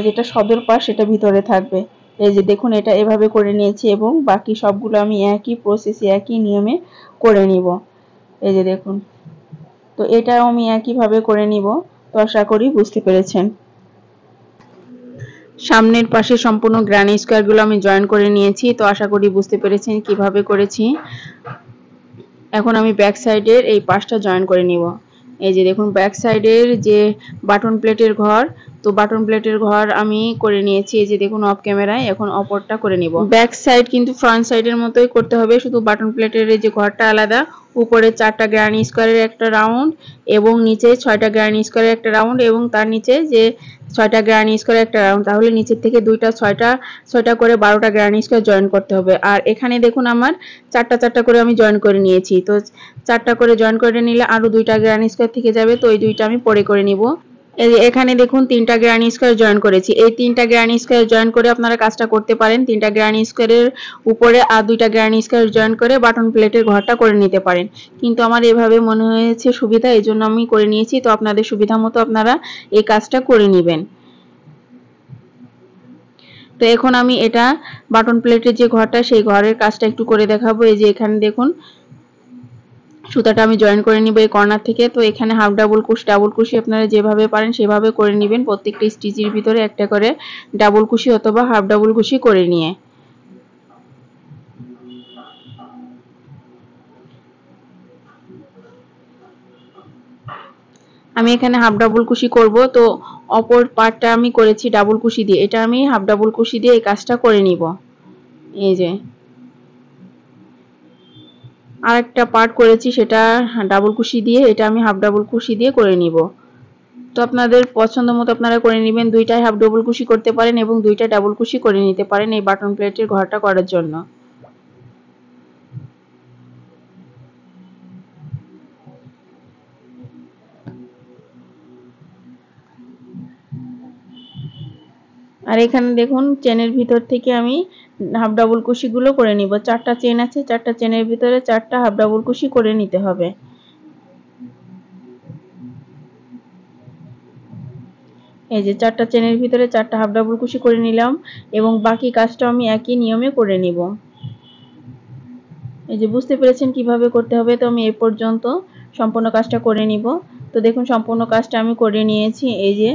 যেটা সদর পাশ সেটা ভিতরে থাকবে। এই যে দেখুন এটা এভাবে করে নিয়েছি এবং বাকি সবগুলো আমি একই প্রসেসে একই নিয়মে করে নিব। এই যে দেখুন, তো এটাও আমি একইভাবে করে নিব। তো আশা করি বুঝতে পেরেছেন। সামনের পাশে সম্পূর্ণ গ্রানি স্কয়ারগুলো আমি জয়েন করে নিয়েছি। তো আশা করি বুঝতে পেরেছেন কিভাবে করেছি। এখন আমি ব্যাক সাইডের এই পাশটা জয়েন করে নিব। এই যে দেখুন ব্যাক সাইডের যে বাটন প্লেটের ঘর, তো বাটন প্লেটের ঘর আমি করে নিয়েছি। এই যে দেখুন অফ ক্যামেরায়। এখন অপরটা করে নিব। ব্যাক সাইড কিন্তু ফ্রন্ট সাইডের মতোই করতে হবে, শুধু বাটন প্লেটের এই যে ঘরটা আলাদা, উপরে 4টা গ্র্যানি স্কোয়ারের একটা রাউন্ড এবং নিচে 6টা গ্র্যানি স্কোয়ারের একটা রাউন্ড এবং তার নিচে যে 6টা গ্র্যানি স্কোয়ারের একটা রাউন্ড, তাহলে নিচের থেকে দুইটা 6টা করে 12টা গ্র্যানি স্কোয়ার জয়েন করতে হবে। আর এখানে দেখুন আমার 4টা করে আমি জয়েন করে নিয়েছি। তো 4টা করে জয়েন করে নিলে আরো 2টা গ্র্যানি স্কোয়ার থেকে যাবে, তো এই দুইটা আমি পরে করে নিব। এখানে দেখুন 3টা গ্র্যানি স্কোয়ার জয়েন করেছি। এই 3টা গ্র্যানি স্কোয়ার জয়েন করে আপনারা কাজটা করতে পারেন। 3টা গ্র্যানি স্কোয়ারের উপরে আর 2টা গ্র্যানি স্কোয়ার জয়েন করে বাটন প্লেটের ঘরটা করে নিতে পারেন, কিন্তু আমার এভাবে মনে হয়েছে সুবিধা, এই জন্য আমি করে নিয়েছি। তো আপনাদের সুবিধা মতো আপনারা এই কাজটা করে নেবেন। তো এখন আমি এটা বাটন প্লেটের যে ঘরটা, সেই ঘরের কাজটা একটু করে দেখাবো। এই যে এখানে দেখুন সুতাটা আমি জয়েন করে নিব এই কর্নার থেকে। তো এখানে হাফ ডাবল কুশি আপনারা যেভাবে পারেন সেভাবে করে নেবেন। প্রত্যেকটা স্টিচের ভিতরে একটা করে ডাবল কুশি অথবা হাফ ডাবল কুশি করে নিয়ে আমি এখানে হাফ ডাবল কুশি করব। তো অপর পার্টটা আমি করেছি ডাবল কুশি দিয়ে, এটা আমি হাফ ডাবল কুশি দিয়ে এই কাজটা করে নিব। এই যে আরেকটা পার্ট করেছি সেটা ডাবল কুশি দিয়ে, এটা আমি হাফ ডাবল কুশি দিয়ে করে নিব। তো আপনাদের পছন্দ মতো আপনারা করে নেবেন। দুইটাই হাফ ডাবল কুশি করতে পারেন এবং দুইটা ডাবল কুশি করে নিতে পারেন এই বাটন প্লেটের ঘরটা করার জন্য। আর এখানে দেখুন চেনের ভিতর থেকে আমি হাফ ডাবল কুশি গুলো করে নিব। 4টা চেন আছে, 4টা চেনের ভিতরে 4টা হাফ ডাবল কুশি করে নিতে হবে। এই যে 4টা চেনের ভিতরে 4টা হাফ ডাবল কুশি করে নিলাম এবং বাকি কাজটা আমি একই নিয়মে করে নিব। এই যে বুঝতে পেরেছেন কিভাবে করতে হবে। তো আমি এই পর্যন্ত সম্পূর্ণ কাজটা করে নিব। তো দেখুন সম্পূর্ণ কাজটা আমি করে নিয়েছি। এই যে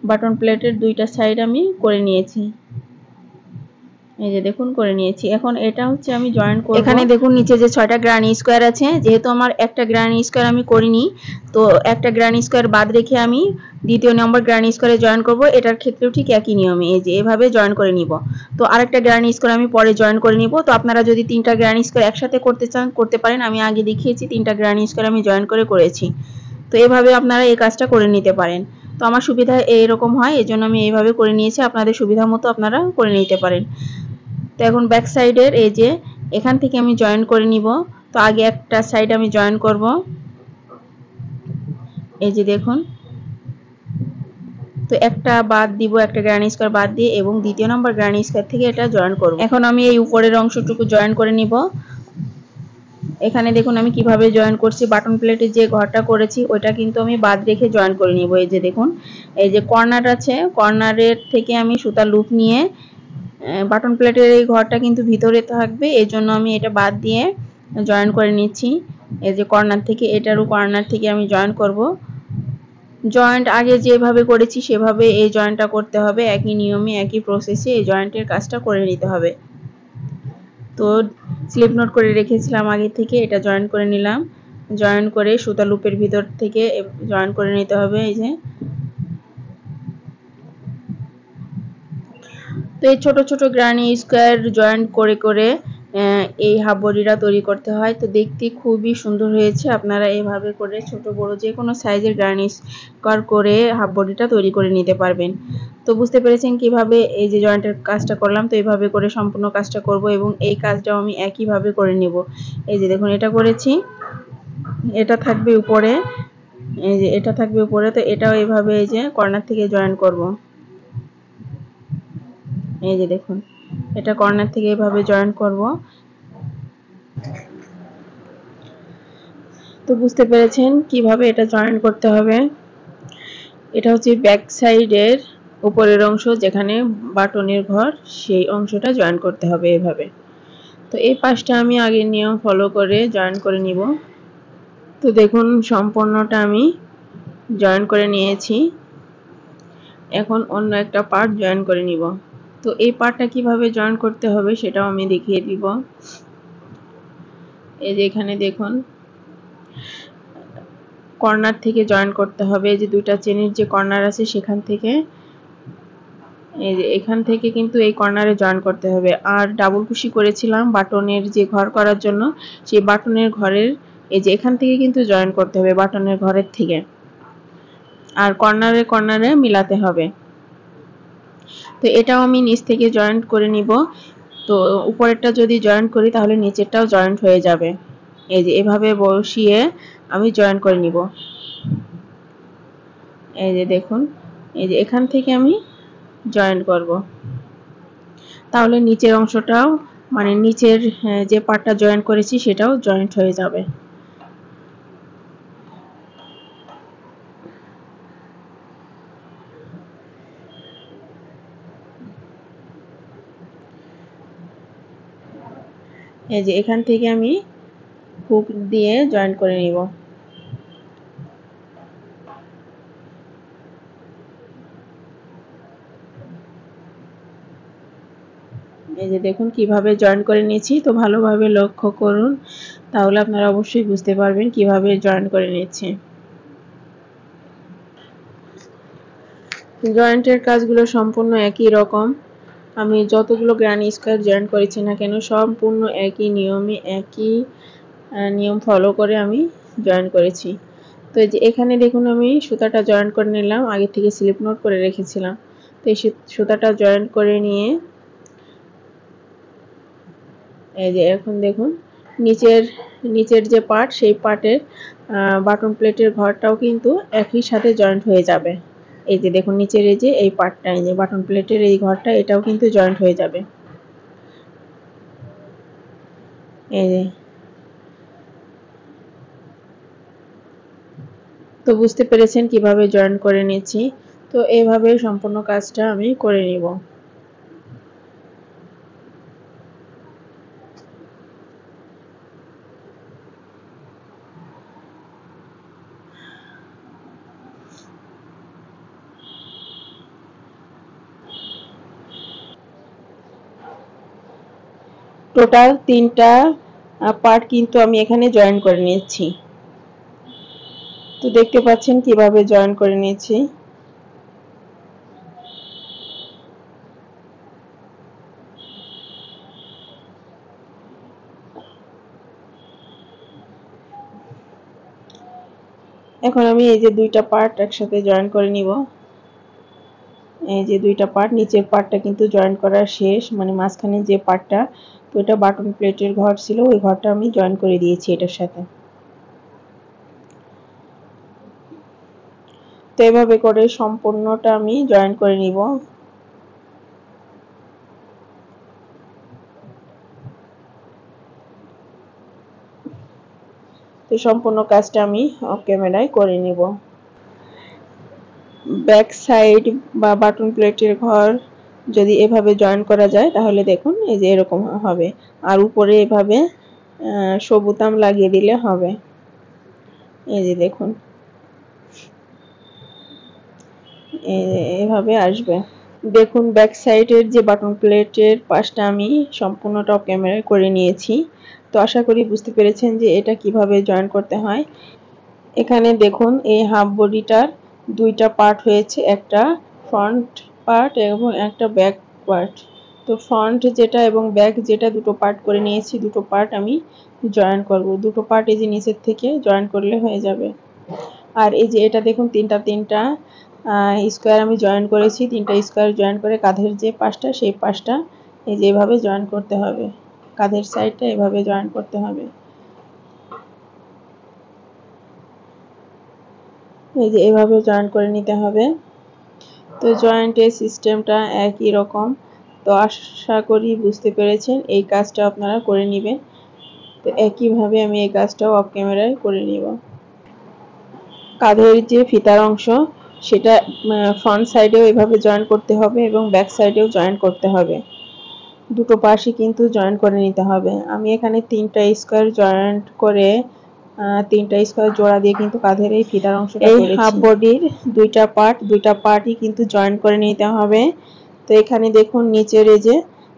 বাটন প্লেটের দুইটা সাইড আমি করে নিয়েছি। এই যে দেখুন করে নিয়েছি। এখন এটা হচ্ছে আমি জয়েন করব। এখানে দেখুন নিচে যে 6টা গ্র্যানি স্কোয়ার আছে, যেহেতু আমার একটা গ্র্যানি স্কোয়ার আমি করিনি, তো একটা গ্র্যানি স্কোয়ার বাদ রেখে আমি দ্বিতীয় নম্বর গ্র্যানি স্কোয়ারে জয়েন করব। এটার ক্ষেত্রেও ঠিক একই নিয়মে এই যে এভাবে জয়েন করে নিব। তো আরেকটা গ্র্যানি স্কোয়ার আমি পরে জয়েন করে নিব। তো আপনারা যদি 3টা গ্র্যানি স্কোয়ার একসাথে করতে চান করতে পারেন। আমি আগে দেখিয়েছি 3টা গ্র্যানি স্কোয়ার আমি জয়েন করেছি। তো এভাবে আপনারা এই কাজটা করে নিতে পারেন। তো আমার সুবিধা এইরকম হয়, এজন্য আমি এইভাবে করে নিয়েছি। আপনাদের সুবিধা মতো আপনারা করে নিতে পারেন। তো এখন ব্যাক সাইডের এই যে এখান থেকে আমি জয়েন করে নিব। তো আগে একটা সাইড আমি জয়েন করব। এই যে দেখুন, তো একটা বাদ দিব, একটা গ্র্যানি স্কোয়ার বাদ দিয়ে এবং দ্বিতীয় নম্বর গ্র্যানি স্কোয়ার থেকে এটা জয়েন করব। এখন আমি এই উপরের অংশটুকু জয়েন করে নিব। এখানে দেখুন আমি কিভাবে জয়েন করছি। বাটন প্লেটে যে ঘরটা করেছি ওইটা কিন্তু আমি বাদ রেখে জয়েন করে নিব। এই যে দেখুন, এই যে কর্নার আছে, কর্নারের থেকে আমি সুতা লুপ নিয়ে বাটন প্লেটের এই ঘরটা কিন্তু ভিতরে থাকবে, এই জন্য আমি এটা বাদ দিয়ে জয়েন করে নিচ্ছি। এই যে কর্নার থেকে, এটারও কর্নার থেকে আমি জয়েন করব। জয়েন্ট আগে যেভাবে করেছি সেভাবে এই জয়েন্টটা করতে হবে, একই নিয়মে একই প্রসেসে এই জয়েন্টের কাজটা করে নিতে হবে। তো স্লিপ নোট করে রেখেছিলাম আগে থেকে, এটা জয়েন করে নিলাম। জয়েন করে সুতা লুপের ভিতর থেকে জয়েন করে নিতে হবে। এই যে তো এই ছোট ছোট গ্র্যানি স্কোয়ার জয়েন করে করে এই হাফ বডিটা তৈরি করতে হয়। তো দেখতে খুবই সুন্দর হয়েছে। আপনারা এইভাবে করে ছোট বড় যে কোনো সাইজের গ্র্যানি স্কোয়ার করে হাফ বডিটা তৈরি করে নিতে পারবেন। তো বুঝতে পেরেছেন কিভাবে এই যে জয়েন্টের কাজটা করলাম। তো এইভাবে করে সম্পূর্ণ কাজটা করব এবং এই কাজটাও আমি একইভাবে করে নেব। এই যে দেখুন এটা করেছি, এটা থাকবে উপরে, এই যে এটা থাকবে উপরে। তো এটাও এইভাবে এই যে কর্নার থেকে জয়েন করব। এই যে দেখুন এটা কর্নার থেকে এভাবে জয়েন করব। তো বুঝতে পেরেছেন কিভাবে এটা জয়েন করতে হবে। এটা হচ্ছে ব্যাক সাইডের উপরের অংশ, যেখানে বাটনের ঘর, সেই অংশটা জয়েন করতে হবে এভাবে। তো এই পাশটা আমি আগের নিয়ম ফলো করে জয়েন করে নিব। তো দেখুন সম্পূর্ণটা আমি জয়েন করে নিয়েছি। এখন অন্য একটা পার্ট জয়েন করে নিব। তো এই পার্টটা কিভাবে জয়েন করতে হবে সেটাও আমি দেখিয়ে দিব। এই যে এখানে দেখুন কর্নার থেকে জয়েন করতে হবে। এই যে দুইটা চেনের যে কর্নার আছে সেখান থেকে, এই যে এখান থেকে কিন্তু এই কর্নারে জয়েন করতে হবে। আর ডাবল কুশি করেছিলাম বাটনের যে ঘর করার জন্য, সেই বাটনের ঘরের এই যে এখান থেকে কিন্তু জয়েন করতে হবে বাটনের ঘরের থেকে, আর কর্নারে কর্নারে মিলাতে হবে। তো এটাও আমি নিচ থেকে জয়েন্ট করে নিব। তো উপরেরটা যদি জয়েন্ট করি তাহলে নিচেরটাও জয়েন্ট হয়ে যাবে। এই যে এভাবে বসিয়ে আমি জয়েন্ট করে নিব। এই যে দেখুন, এই যে এখান থেকে আমি জয়েন্ট করব, তাহলে নিচের অংশটাও মানে নিচের যে পার্টটা জয়েন্ট করেছি সেটাও জয়েন্ট হয়ে যাবে। এই যে এখান থেকে আমি হুক দিয়ে জয়েন্ট করে নিব। এই যে দেখুন কিভাবে জয়েন করে নিয়েছি। তো ভালোভাবে লক্ষ্য করুন, তাহলে আপনারা অবশ্যই বুঝতে পারবেন কিভাবে জয়েন করে নিয়েছি। জয়েন্টের কাজগুলো সম্পূর্ণ একই রকম। আমি যতগুলো গ্রানি স্কয়ার জয়েন করেছি না কেন সম্পূর্ণ একই নিয়মে একই নিয়ম ফলো করে আমি জয়েন করেছি। তো এই যে এখানে দেখুন আমি সুতাটা জয়েন করে নিলাম, আগে থেকে স্লিপ নোট করে রেখেছিলাম। তো এই সুতাটা জয়েন করে নিয়ে এই যে এখন দেখুন নিচের যে পার্ট সেই পার্টের বাটন প্লেটের ঘরটাও কিন্তু একই সাথে জয়েন্ট হয়ে যাবে। এই যে দেখুন নিচের এই যে এই পার্টটা, এই যে বাটন প্লেটের এই ঘরটা, এটাও কিন্তু জয়েন্ট হয়ে যাবে। এই যে তো বুঝতে পেরেছেন কিভাবে জয়েন করে নিয়েছি। তো এইভাবে সম্পূর্ণ কাজটা আমি করে নিব। টোটাল 3টা পার্ট কিন্তু আমি এখানে জয়েন করে নিয়েছি। তো দেখতে পাচ্ছেন কিভাবে জয়েন করে নিয়েছি। এখন আমি এই যে 2টা পার্ট একসাথে জয়েন করে নিব। এই যে 2টা পার্ট, নিচের পার্টটা কিন্তু জয়েন করা শেষ, মানে মাঝখানে যে পার্টটা, তো এটা বাটন প্লেটের ঘর ছিল, ওই ঘরটা আমি জয়েন করে দিয়েছি এটার সাথে। তো এভাবে করে সম্পূর্ণটা আমি জয়েন করে নিব। তো সম্পূর্ণ কাজটা আমি অফ ক্যামেরায় করে নিব। ব্যাক সাইড বা বাটন প্লেটের ঘর যদি এভাবে জয়েন করা যায় তাহলে দেখুন এই যে এরকম হবে, আর উপরে এভাবে শো বোতাম লাগিয়ে দিলে হবে। এই যে দেখুন এভাবে আসবে। দেখুন ব্যাক সাইডের যে বাটন প্লেটের পাশটা আমি সম্পূর্ণ টপ ক্যামেরায় করে নিয়েছি। তো আশা করি বুঝতে পেরেছেন যে এটা কিভাবে জয়েন করতে হয়। এখানে দেখুন এই হাফ বডিটার 2টা পার্ট হয়েছে, একটা ফ্রন্ট পার্ট এবং একটা ব্যাক পার্ট। তো ফ্রন্ট যেটা এবং ব্যাক যেটা দুটো পার্ট করে নিয়েছি, দুটো পার্ট আমি জয়েন করব। দুটো পার্ট এই যে নিচের থেকে জয়েন করলে হয়ে যাবে। আর এই যে এটা দেখুন তিনটা স্কোয়ার আমি জয়েন করেছি, 3টা স্কোয়ার জয়েন করে কাঁধের যে পাশটা সেই পাশটা এই যে এভাবে জয়েন করতে হবে, কাঁধের সাইডটা এভাবে জয়েন করতে হবে। এই যে এভাবে জয়েন করে নিতে হবে। তো জয়েন্টের সিস্টেমটা একই রকম। তো আশা করি বুঝতে পেরেছেন, এই কাজটা আপনারা করে নেবেন। তো একইভাবে আমি এই কাজটাও অফ ক্যামেরায় করে নিব। কাঁধের যে ফিতার অংশ সেটা ফ্রন্ট সাইডেও এভাবে জয়েন করতে হবে এবং ব্যাক সাইডেও জয়েন করতে হবে। দুটো পাশই কিন্তু জয়েন করে নিতে হবে। আমি এখানে 3টা স্কোয়ার জয়েন্ট করে 3টা স্কোয়ার জোড়া দিয়ে কিন্তু কাঁধের এই ফিতার অংশটা করেছি। এই হাফ বডির 2টা পার্টই কিন্তু জয়েন করে নিতে হবে। তো এখানে দেখুন নিচের এই যে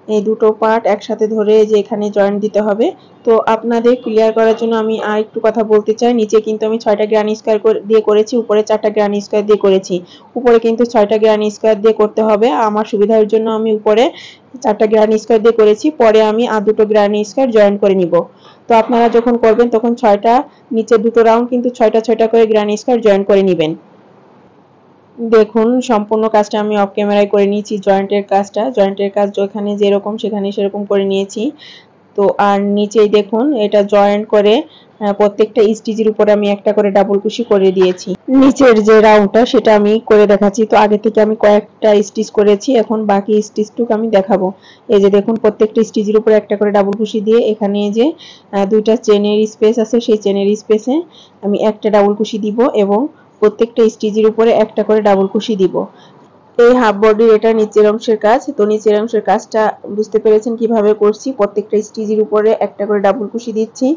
এই দুটো পার্ট একসাথে ধরে যে এখানে জয়েন্ট দিতে হবে। তো আপনাদের ক্লিয়ার করার জন্য আমি আর একটু কথা বলতে চাই। নিচে কিন্তু আমি 6টা গ্রানি স্কয়ার দিয়ে করেছি, উপরে 4টা গ্রানি স্কয়ার দিয়ে করেছি। উপরে কিন্তু 6টা গ্রানি স্কয়ার দিয়ে করতে হবে। আমার সুবিধার জন্য আমি উপরে 4টা গ্রানি স্কয়ার দিয়ে করেছি, পরে আমি আর দুটো গ্রানি স্কয়ার জয়েন করে নিব। তো আপনারা যখন করবেন তখন 6টা নিচে দুটো রাউন্ড কিন্তু 6টা করে গ্রানি স্কোয়ার জয়েন করে নেবেন। দেখুন সম্পূর্ণ কাজটা আমি অফ ক্যামেরায় করে নিয়েছি। জয়েন্টের কাজ যেখানে যেরকম সেখানে সেরকম করে নিয়েছি। তো আর নিচেই দেখুন এটা জয়েন্ট করে প্রত্যেকটা স্টিচের উপরে আমি একটা করে ডাবল কুশি করে দিয়েছি। নিচের যে রাউন্ডটা সেটা আমি করে দেখাচ্ছি। তো আগে থেকে আমি কয়েকটা স্টিচ করেছি, এখন বাকি স্টিচটুকু আমি দেখাবো। এই যে দেখুন প্রত্যেকটা স্টিচের উপরে একটা করে ডাবল কুশি দিয়ে এখানে যে দুইটা চেনের স্পেস আছে সেই চেনের স্পেসে আমি একটা ডাবল কুশি দিব এবং প্রত্যেকটা স্টিচের উপরে একটা করে ডাবল কুশি দিব। এই হাফ বডির এটা নিচের অংশের কাজ। তো নিচের অংশের কাজটা বুঝতে পেরেছেন কিভাবে করছি। প্রত্যেকটা স্টিচের উপরে একটা করে ডাবল কুশি দিচ্ছি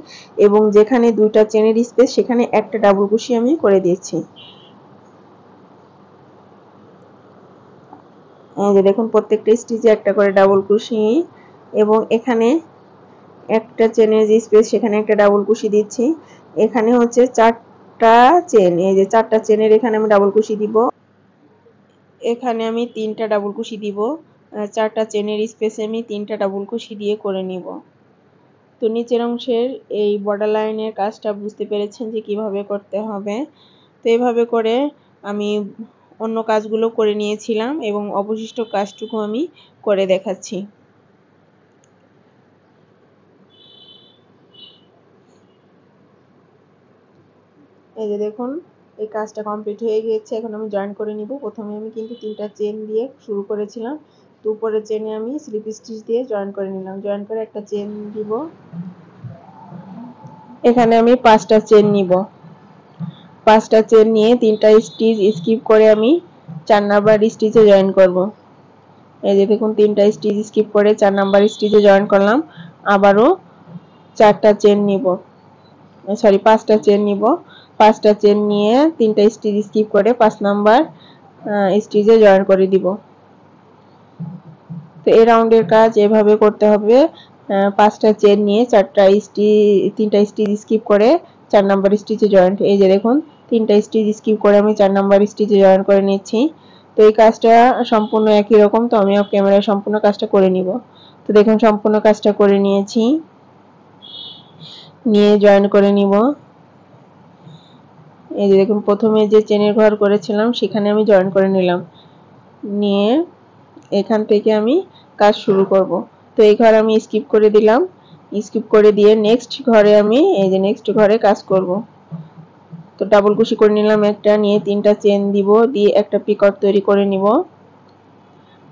এবং যেখানে দুইটা চেনের স্পেস সেখানে একটা ডাবল কুশি আমি করে দিয়েছি। এই যে দেখুন প্রত্যেকটা স্টিচে একটা করে ডাবল কুশি এবং এখানে একটা চেনের যে স্পেস সেখানে একটা ডাবল কুশি দিচ্ছি। এখানে হচ্ছে 4টা চেন, এই যে 4টা চেনের এখানে আমি ডাবল কুশি দিব। এখানে আমি 3টা ডাবল কুশি দিব। 4টা চেনের স্পেসে আমি 3টা ডাবল কুশি দিয়ে করে নিব। তো নিচের অংশের এই বর্ডার লাইনের কাজটা বুঝতে পেরেছেন যে কিভাবে করতে হবে। তো এইভাবে করে আমি অন্য কাজগুলো করে নিয়েছিলাম এবং অবশিষ্ট কাজটুকু আমি করে দেখাচ্ছি। এই যে দেখুন এই কাজটা কমপ্লিট হয়ে গিয়েছে। এখন আমি জয়েন করে নিব। প্রথমে আমি কিন্তু 3টা চেন দিয়ে শুরু করেছিলাম। তো উপরের চেনে আমি স্লিপ স্টিচ দিয়ে জয়েন করে নিলাম। জয়েন করে একটা চেন দিব। এখানে আমি 5টা চেন নিব। 5টা চেন নিয়ে 3টা স্টিচ স্কিপ করে আমি 4 নাম্বার স্টিচে জয়েন করব। এই যে দেখুন 3টা স্টিচ স্কিপ করে 4 নাম্বার স্টিচে জয়েন করলাম। আবারও 4টা চেন নিব, সরি 5টা চেন নিব। 5টা চেন নিয়ে 3টা স্টিচ স্কিপ করে 5 নাম্বার স্টিচে জয়েন করে দিব। তো এই রাউন্ডের কাজ এভাবে করতে হবে। 5টা চেন নিয়ে 3টা স্টিচ স্কিপ করে 4 নাম্বার স্টিচে জয়েন। এই যে দেখুন 3টা স্টিচ স্কিপ করে আমি 4 নাম্বার স্টিচে জয়েন করে নিচ্ছি। তো এই কাজটা সম্পূর্ণ একই রকম। তো আমি ক্যামেরায় সম্পূর্ণ কাজটা করে নিব। তো দেখুন সম্পূর্ণ কাজটা করে নিয়েছি, নিয়ে জয়েন করে নিব। এই যে দেখুন প্রথমে যে চেনের ঘর করেছিলাম সেখানে আমি জয়েন করে নিলাম, নিয়ে এখান থেকে আমি কাজ শুরু করব। তো এই ঘর আমি স্কিপ করে দিলাম। স্কিপ করে দিয়ে নেক্সট ঘরে আমি এই যে নেক্সট ঘরে কাজ করব। তো ডাবল কুশি করে নিলাম একটা, নিয়ে 3টা চেন দিব, দিয়ে একটা পিকট তৈরি করে নিব।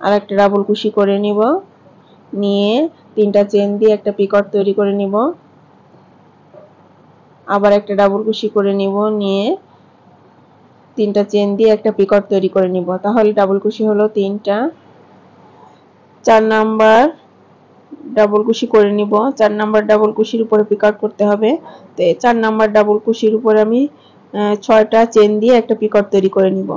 আর একটা ডাবল কুশি করে নিব, নিয়ে 3টা চেন দিয়ে একটা পিকট তৈরি করে নিব। আবার একটা ডাবল কুশি করে নিব, নিয়ে 3টা চেন দিয়ে একটা পিকট তৈরি করে নিব। তাহলে ডাবল কুশি হলো 3টা। 4 নাম্বার ডাবল কুশি করে নিব। 4 নাম্বার ডাবল কুশির উপরে পিকট করতে হবে। তো 4 নাম্বার ডাবল কুশির উপরে আমি 6টা চেন দিয়ে একটা পিকট তৈরি করে নিব।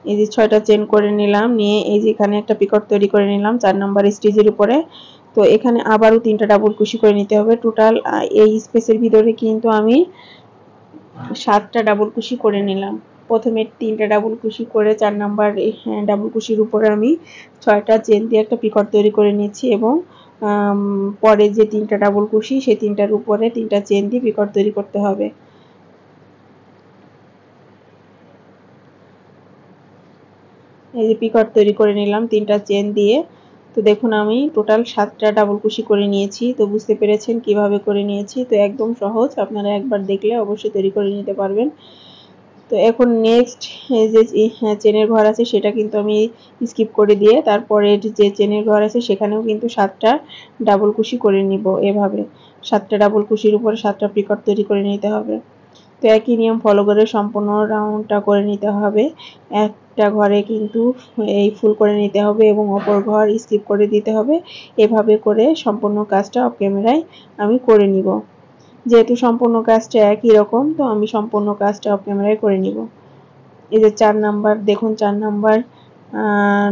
এই যে 6টা চেন করে নিলাম, নিয়ে এই যে এখানে একটা পিকট তৈরি করে নিলাম 4 নাম্বার স্টিচের উপরে। তো এখানে আবারও 3টা ডাবল কুশি করে নিতে হবে। টোটাল এই স্পেসের ভিতরে কিন্তু আমি 7টা ডাবল কুশি করে নিলাম। প্রথমে 3টা ডাবল কুশি করে 4 নাম্বার ডাবল কুশির উপরে আমি 6টা চেন দিয়ে একটা পিকট তৈরি করে নিচ্ছি এবং পরে যে 3টা ডাবল কুশি সেই 3টার উপরে 3টা চেন দিয়ে পিকট তৈরি করতে হবে। এই যে পিকট তৈরি করে নিলাম 3টা চেন দিয়ে। তো দেখুন আমি টোটাল 7টা ডাবল কুশি করে নিয়েছি। তো বুঝতে পেরেছেন কিভাবে করে নিয়েছি। তো একদম সহজ, আপনারা একবার দেখলে অবশ্যই তৈরি করে নিতে পারবেন। তো এখন নেক্সট যে চেনের ঘর আছে সেটা কিন্তু আমি স্কিপ করে দিয়ে তারপরে যে চেনের ঘর আছে সেখানেও কিন্তু 7টা ডাবল কুশি করে নিব। এভাবে 7টা ডাবল কুশির উপরে 7টা পিকট তৈরি করে নিতে হবে। তো একই নিয়ম ফলো করে সম্পূর্ণ রাউন্ডটা করে নিতে হবে। একটা ঘরে কিন্তু এই ফুল করে নিতে হবে এবং অপর ঘর স্কিপ করে দিতে হবে। এভাবে করে সম্পূর্ণ কাজটা অফ ক্যামেরায় আমি করে নিব। যেহেতু সম্পূর্ণ কাজটা একই রকম তো আমি সম্পূর্ণ কাজটা অফ ক্যামেরায় করে নিব। এই যে 4 নাম্বার দেখুন 4 নাম্বার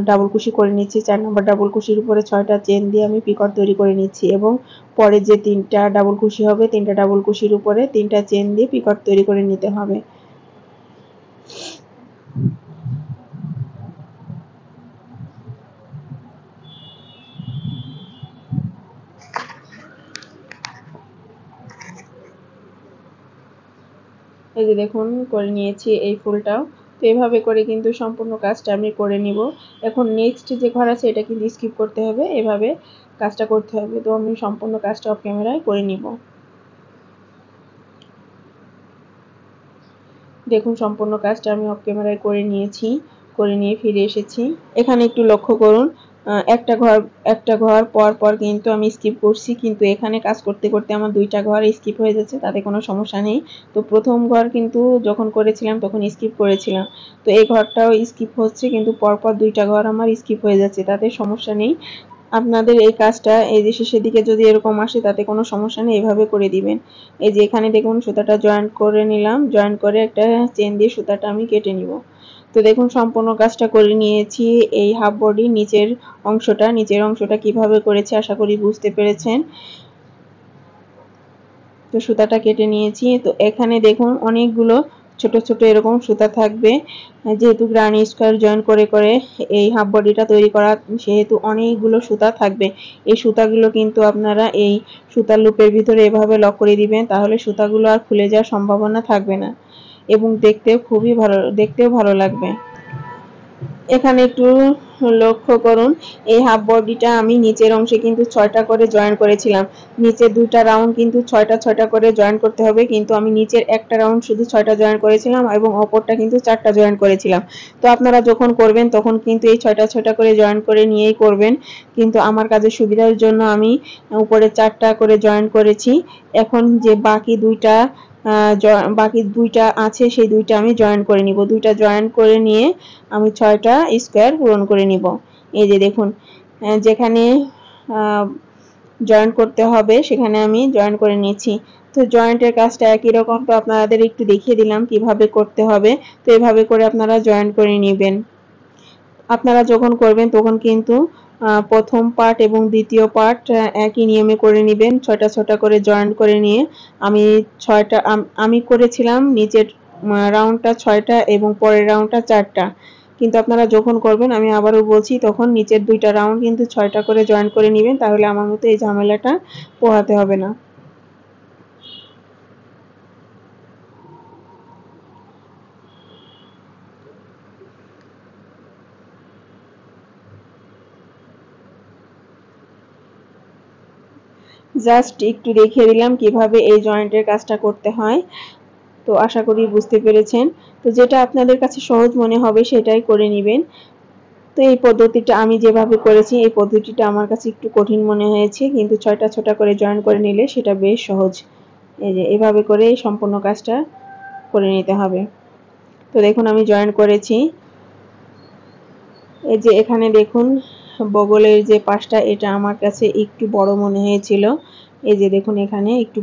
ডাবল কুশি করে নিচ্ছি। 4 নাম্বার ডাবল কুশির উপরে 6টা চেন দিয়ে আমি পিকট তৈরি করে নিচ্ছি এবং পরে যে 3টা ডাবল কুশি হবে 3টা ডাবল কুশির উপরে 3টা চেন দিয়ে পিকট তৈরি করে নিতে হবে। এই যে দেখুন করে নিয়েছি এই ফুলটাও। তো এভাবে করে কিন্তু সম্পূর্ণ কাজটা আমি করে নিব। এখন নেক্সট যে ঘর আছে এটা কিন্তু স্কিপ করতে হবে, এভাবে কাজটা করতে হবে। তো আমি সম্পূর্ণ কাজটা অফ ক্যামেরায় করে নিব। দেখুন সম্পূর্ণ কাজটা আমি অফ ক্যামেরায় করে নিয়েছি, করে নিয়ে ফিরে এসেছি। এখানে একটু লক্ষ্য করুন, একটা ঘর পর পর কিন্তু আমি স্কিপ করছি, কিন্তু এখানে কাজ করতে করতে আমার দুইটা ঘর স্কিপ হয়ে যাচ্ছে, তাতে কোনো সমস্যা নেই। তো প্রথম ঘর কিন্তু যখন করেছিলাম তখন স্কিপ করেছিলাম, তো এই ঘরটাও স্কিপ হচ্ছে, কিন্তু পরপর দুইটা ঘর আমার স্কিপ হয়ে যাচ্ছে, তাতে সমস্যা নেই। আপনাদের এই কাজটা এই যে শেষের দিকে যদি এরকম আসে তাতে কোনো সমস্যা নেই, এভাবে করে দিবেন। এই যে এখানে দেখুন সুতাটা জয়েন্ট করে নিলাম, জয়েন্ট করে একটা চেন দিয়ে সুতাটা আমি কেটে নিব। তো দেখুন সম্পূর্ণ কাজটা করে নিয়েছি। এই হাফ বডি নিচের অংশটা কিভাবে করেছি আশা করি বুঝতে পেরেছেন। তো সুতাটা কেটে নিয়েছি। তো এখানে দেখুন অনেকগুলো ছোট ছোট এরকম সুতা থাকবে, যেহেতু গ্রানি স্কয়ার জয়েন করে করে এই হাফ বডিটা তৈরি করা, সেহেতু অনেকগুলো সুতা থাকবে। এই সুতাগুলো কিন্তু আপনারা এই সুতার লুপের ভিতরে এভাবে লক করে দিবেন, তাহলে সুতাগুলো আর খুলে যাওয়ার সম্ভাবনা থাকবে না এবং দেখতেও ভালো লাগবে। এখানে একটু লক্ষ্য করুন, এই হাফ বডিটা আমি নিচের অংশে কিন্তু 6টা করে জয়েন করেছিলাম। নিচের দুইটা রাউন্ড কিন্তু 6টা করে জয়েন করতে হবে, কিন্তু আমি নিচের একটা রাউন্ড শুধু 6টা জয়েন করেছিলাম এবং অপরটা কিন্তু 4টা জয়েন করেছিলাম। তো আপনারা যখন করবেন তখন কিন্তু এই 6টা করে জয়েন করে নিয়েই করবেন, কিন্তু আমার কাজের সুবিধার জন্য আমি উপরে 4টা করে জয়েন করেছি। এখন যে বাকি দুইটা আছে সেই দুইটা আমি জয়েন করে নিব। দুইটা জয়েন করে নিয়ে আমি 6টা স্কয়ার পূরণ করে নিব। এই যে দেখুন যেখানে জয়েন করতে হবে সেখানে আমি জয়েন করে নিয়েছি। তো জয়েন্টের কাজটা একই রকম, তো আপনাদের একটু দেখিয়ে দিলাম কিভাবে করতে হবে। তো এভাবে করে আপনারা জয়েন করে নেবেন। আপনারা যখন করবেন তখন কিন্তু প্রথম পার্ট এবং দ্বিতীয় পার্ট একই নিয়মে করে নেবেন। 6টা করে জয়েন করে নিয়ে আমি করেছিলাম নিচের রাউন্ডটা 6টা এবং পরের রাউন্ডটা 4টা, কিন্তু আপনারা যখন করবেন আমি আবারও বলছি তখন নিচের দুইটা রাউন্ড কিন্তু 6টা করে জয়েন করে নেবেন, তাহলে আমার মতো এই ঝামেলাটা পোহাতে হবে না। জাস্ট একটু দেখিয়ে দিলাম কিভাবে এই জয়েন্টের কাজটা করতে হয়। তো আশা করি বুঝতে পেরেছেন। তো যেটা আপনাদের কাছে সহজ মনে হবে সেটাই করে নেবেন। তো এই পদ্ধতিটা আমি যেভাবে করেছি এই পদ্ধতিটা আমার কাছে একটু কঠিন মনে হয়েছে, কিন্তু 6টা করে জয়েন করে নিলে সেটা বেশ সহজ। এই যে এভাবে করে সম্পূর্ণ কাজটা করে নিতে হবে। তো দেখুন আমি জয়েন করেছি। এই যে এখানে দেখুন বগলের যে পাশটা এটা আমার কাছে একটু বড় মনে হয়েছিল। এই যে দেখুন এখানে একটু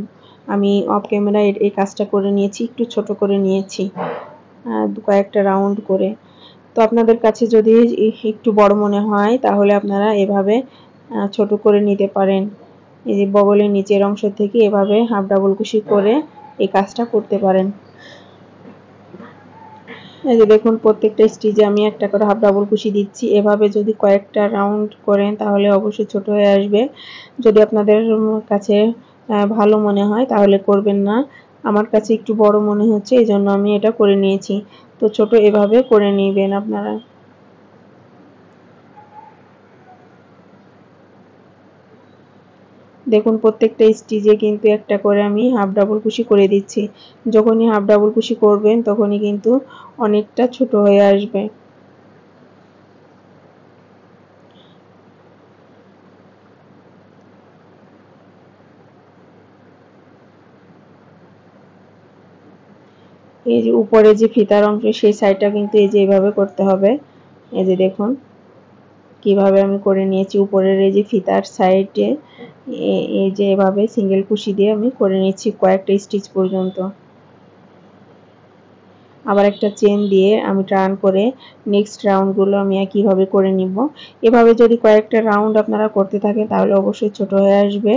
আমি অফ ক্যামেরায় এই কাজটা করে নিয়েছি, একটু ছোট করে নিয়েছি কয়েকটা রাউন্ড করে। তো আপনাদের কাছে যদি একটু বড় মনে হয় তাহলে আপনারা এভাবে ছোট করে নিতে পারেন। এই যে বগলের নিচের অংশ থেকে এভাবে হাফ ডাবল কুশি করে এই কাজটা করতে পারেন। এই যে দেখুন প্রত্যেকটা স্টিচে আমি একটা করে হাফ ডাবল কুশি দিচ্ছি। এভাবে যদি কয়েকটা রাউন্ড করেন তাহলে অবশ্যই ছোট হয়ে আসবে। যদি আপনাদের কাছে ভালো মনে হয় তাহলে করবেন না। আমার কাছে একটু বড় মনে হচ্ছে, এজন্য আমি এটা করে নিয়েছি। তো ছোট এভাবে করে নেবেন আপনারা। দেখুন প্রত্যেকটা স্টিচে কিন্তু একটা করে আমি হাফ ডাবল কুশি করে দিচ্ছি। যখনই হাফ ডাবল কুশি করবেন তখনই কিন্তু অনেকটা ছোট হয়ে আসবে। এই যে উপরে যে ফিতার অংশ সেই সাইডটা কিন্তু এই যে এইভাবে করতে হবে। এই যে দেখুন কিভাবে আমি করে নিয়েছি। উপরের এই যে ফিতার সাইডে এই যে এভাবে সিঙ্গেল কুশি দিয়ে আমি করে নিচ্ছি কয়েকটা স্টিচ পর্যন্ত। আবার একটা চেন দিয়ে আমি টার্ন করে নেক্সট রাউন্ডগুলো আমি একইভাবে করে নিব। এভাবে যদি কয়েকটা রাউন্ড আপনারা করতে থাকেন তাহলে অবশ্যই ছোট হয়ে আসবে।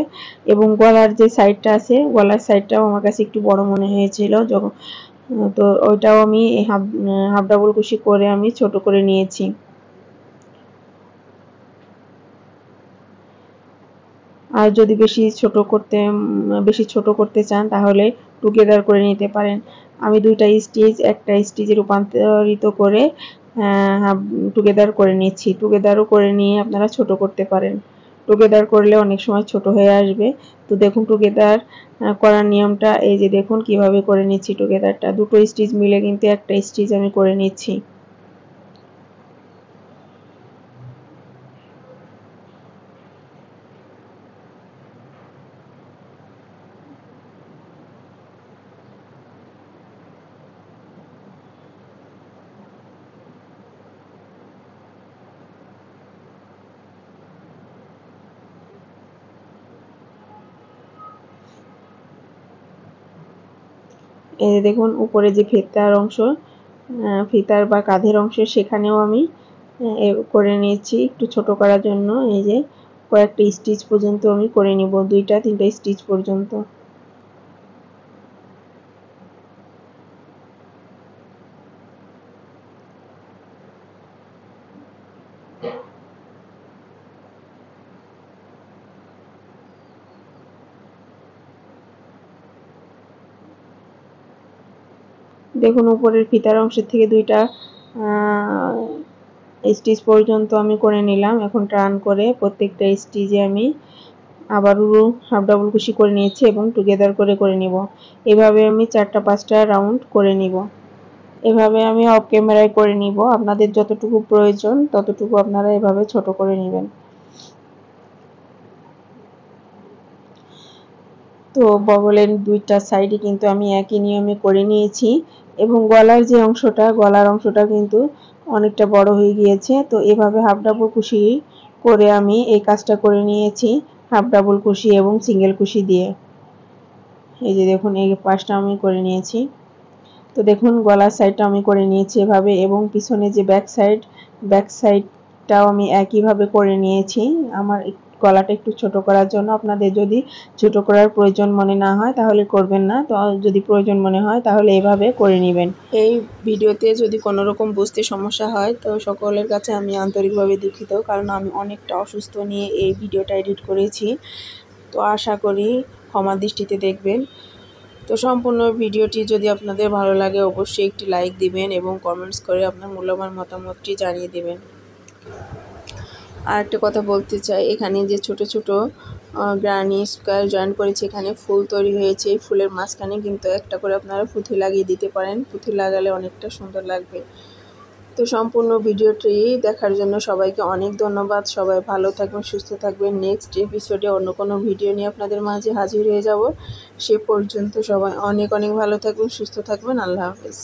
এবং গলার যে সাইডটা আছে গলার সাইডটাও আমার কাছে একটু বড় মনে হয়েছিল, তো ওইটাও আমি হাফ ডাবল কুশি করে আমি ছোট করে নিয়েছি। আর যদি বেশি ছোট করতে চান তাহলে টুগেদার করে নিতে পারেন। আমি দুইটা স্টিচ একটা স্টিচে রূপান্তরিত করে টুগেদার করে নিচ্ছি। টুগেদারও করে নিয়ে আপনারা ছোট করতে পারেন। টুগেদার করলে অনেক সময় ছোট হয়ে আসবে। তো দেখুন টুগেদার করার নিয়মটা এই যে দেখুন কিভাবে করে নিচ্ছি টুগেদারটা। দুটো স্টিচ মিলে কিন্তু একটা স্টিচ আমি করে নিচ্ছি। এই যে দেখুন উপরে যে ফিতার বা কাঁধের অংশ সেখানেও আমি করে নিয়েছি একটু ছোট করার জন্য। এই যে কয়েকটা স্টিচ পর্যন্ত আমি করে নিব, 2-3টা স্টিচ পর্যন্ত। দেখুন উপরের ফিতার অংশের থেকে 2টা স্টিচ পর্যন্ত আমি করে নিলাম। এখন টার্ন করে প্রত্যেকটা স্টিচে আমি আবারও হাফ ডাবল কুশি করে নিয়েছি এবং টুগেদার করে নিব। এভাবে আমি 4টা-5টা রাউন্ড করে নিব। এভাবে আমি অফ ক্যামেরায় করে নিব। আপনাদের যতটুকু প্রয়োজন ততটুকু আপনারা এভাবে ছোট করে নেবেন। তো বগলের 2টা সাইডে কিন্তু আমি একই নিয়মে করে নিয়েছি এবং গলার অংশটা কিন্তু অনেকটা বড় হয়ে গিয়েছে। তো এভাবে হাফ ডাবল কুশি করে আমি এই কাজটা করে নিয়েছি হাফ ডাবল কুশি এবং সিঙ্গেল কুশি দিয়ে। এই যে দেখুন এই পাশটা আমি করে নিয়েছি। তো দেখুন গলার সাইডটা আমি করে নিয়েছি এভাবে এবং পিছনে যে ব্যাক সাইডটাও আমি একইভাবে করে নিয়েছি। আমার গলাটা একটু ছোট করার জন্য। আপনাদের যদি ছোট করার প্রয়োজন মনে না হয় তাহলে করবেন না, তো যদি প্রয়োজন মনে হয় তাহলে এভাবে করে নেবেন। এই ভিডিওতে যদি কোনো রকম বুঝতে সমস্যা হয় তো সকলের কাছে আমি আন্তরিকভাবে দুঃখিত, কারণ আমি অনেকটা অসুস্থ নিয়ে এই ভিডিওটা এডিট করেছি। তো আশা করি ক্ষমা দৃষ্টিতে দেখবেন। তো সম্পূর্ণ ভিডিওটি যদি আপনাদের ভালো লাগে অবশ্যই একটি লাইক দিবেন এবং কমেন্টস করে আপনার মূল্যবান মতামতটি জানিয়ে দেবেন। আর একটা কথা বলতে চাই, এখানে যে ছোট ছোট গ্রানি স্কোয়ার জয়েন করেছি এখানে ফুল তৈরি হয়েছে। এই ফুলের মাঝখানে কিন্তু একটা করে আপনারা পুঁথি লাগিয়ে দিতে পারেন। পুঁথি লাগালে অনেকটা সুন্দর লাগবে। তো সম্পূর্ণ ভিডিওটি দেখার জন্য সবাইকে অনেক ধন্যবাদ। সবাই ভালো থাকবেন, সুস্থ থাকবেন। নেক্সট এপিসোডে অন্য কোনো ভিডিও নিয়ে আপনাদের মাঝে হাজির হয়ে যাব। সে পর্যন্ত সবাই অনেক ভালো থাকবেন, সুস্থ থাকবেন। আল্লাহ হাফেজ।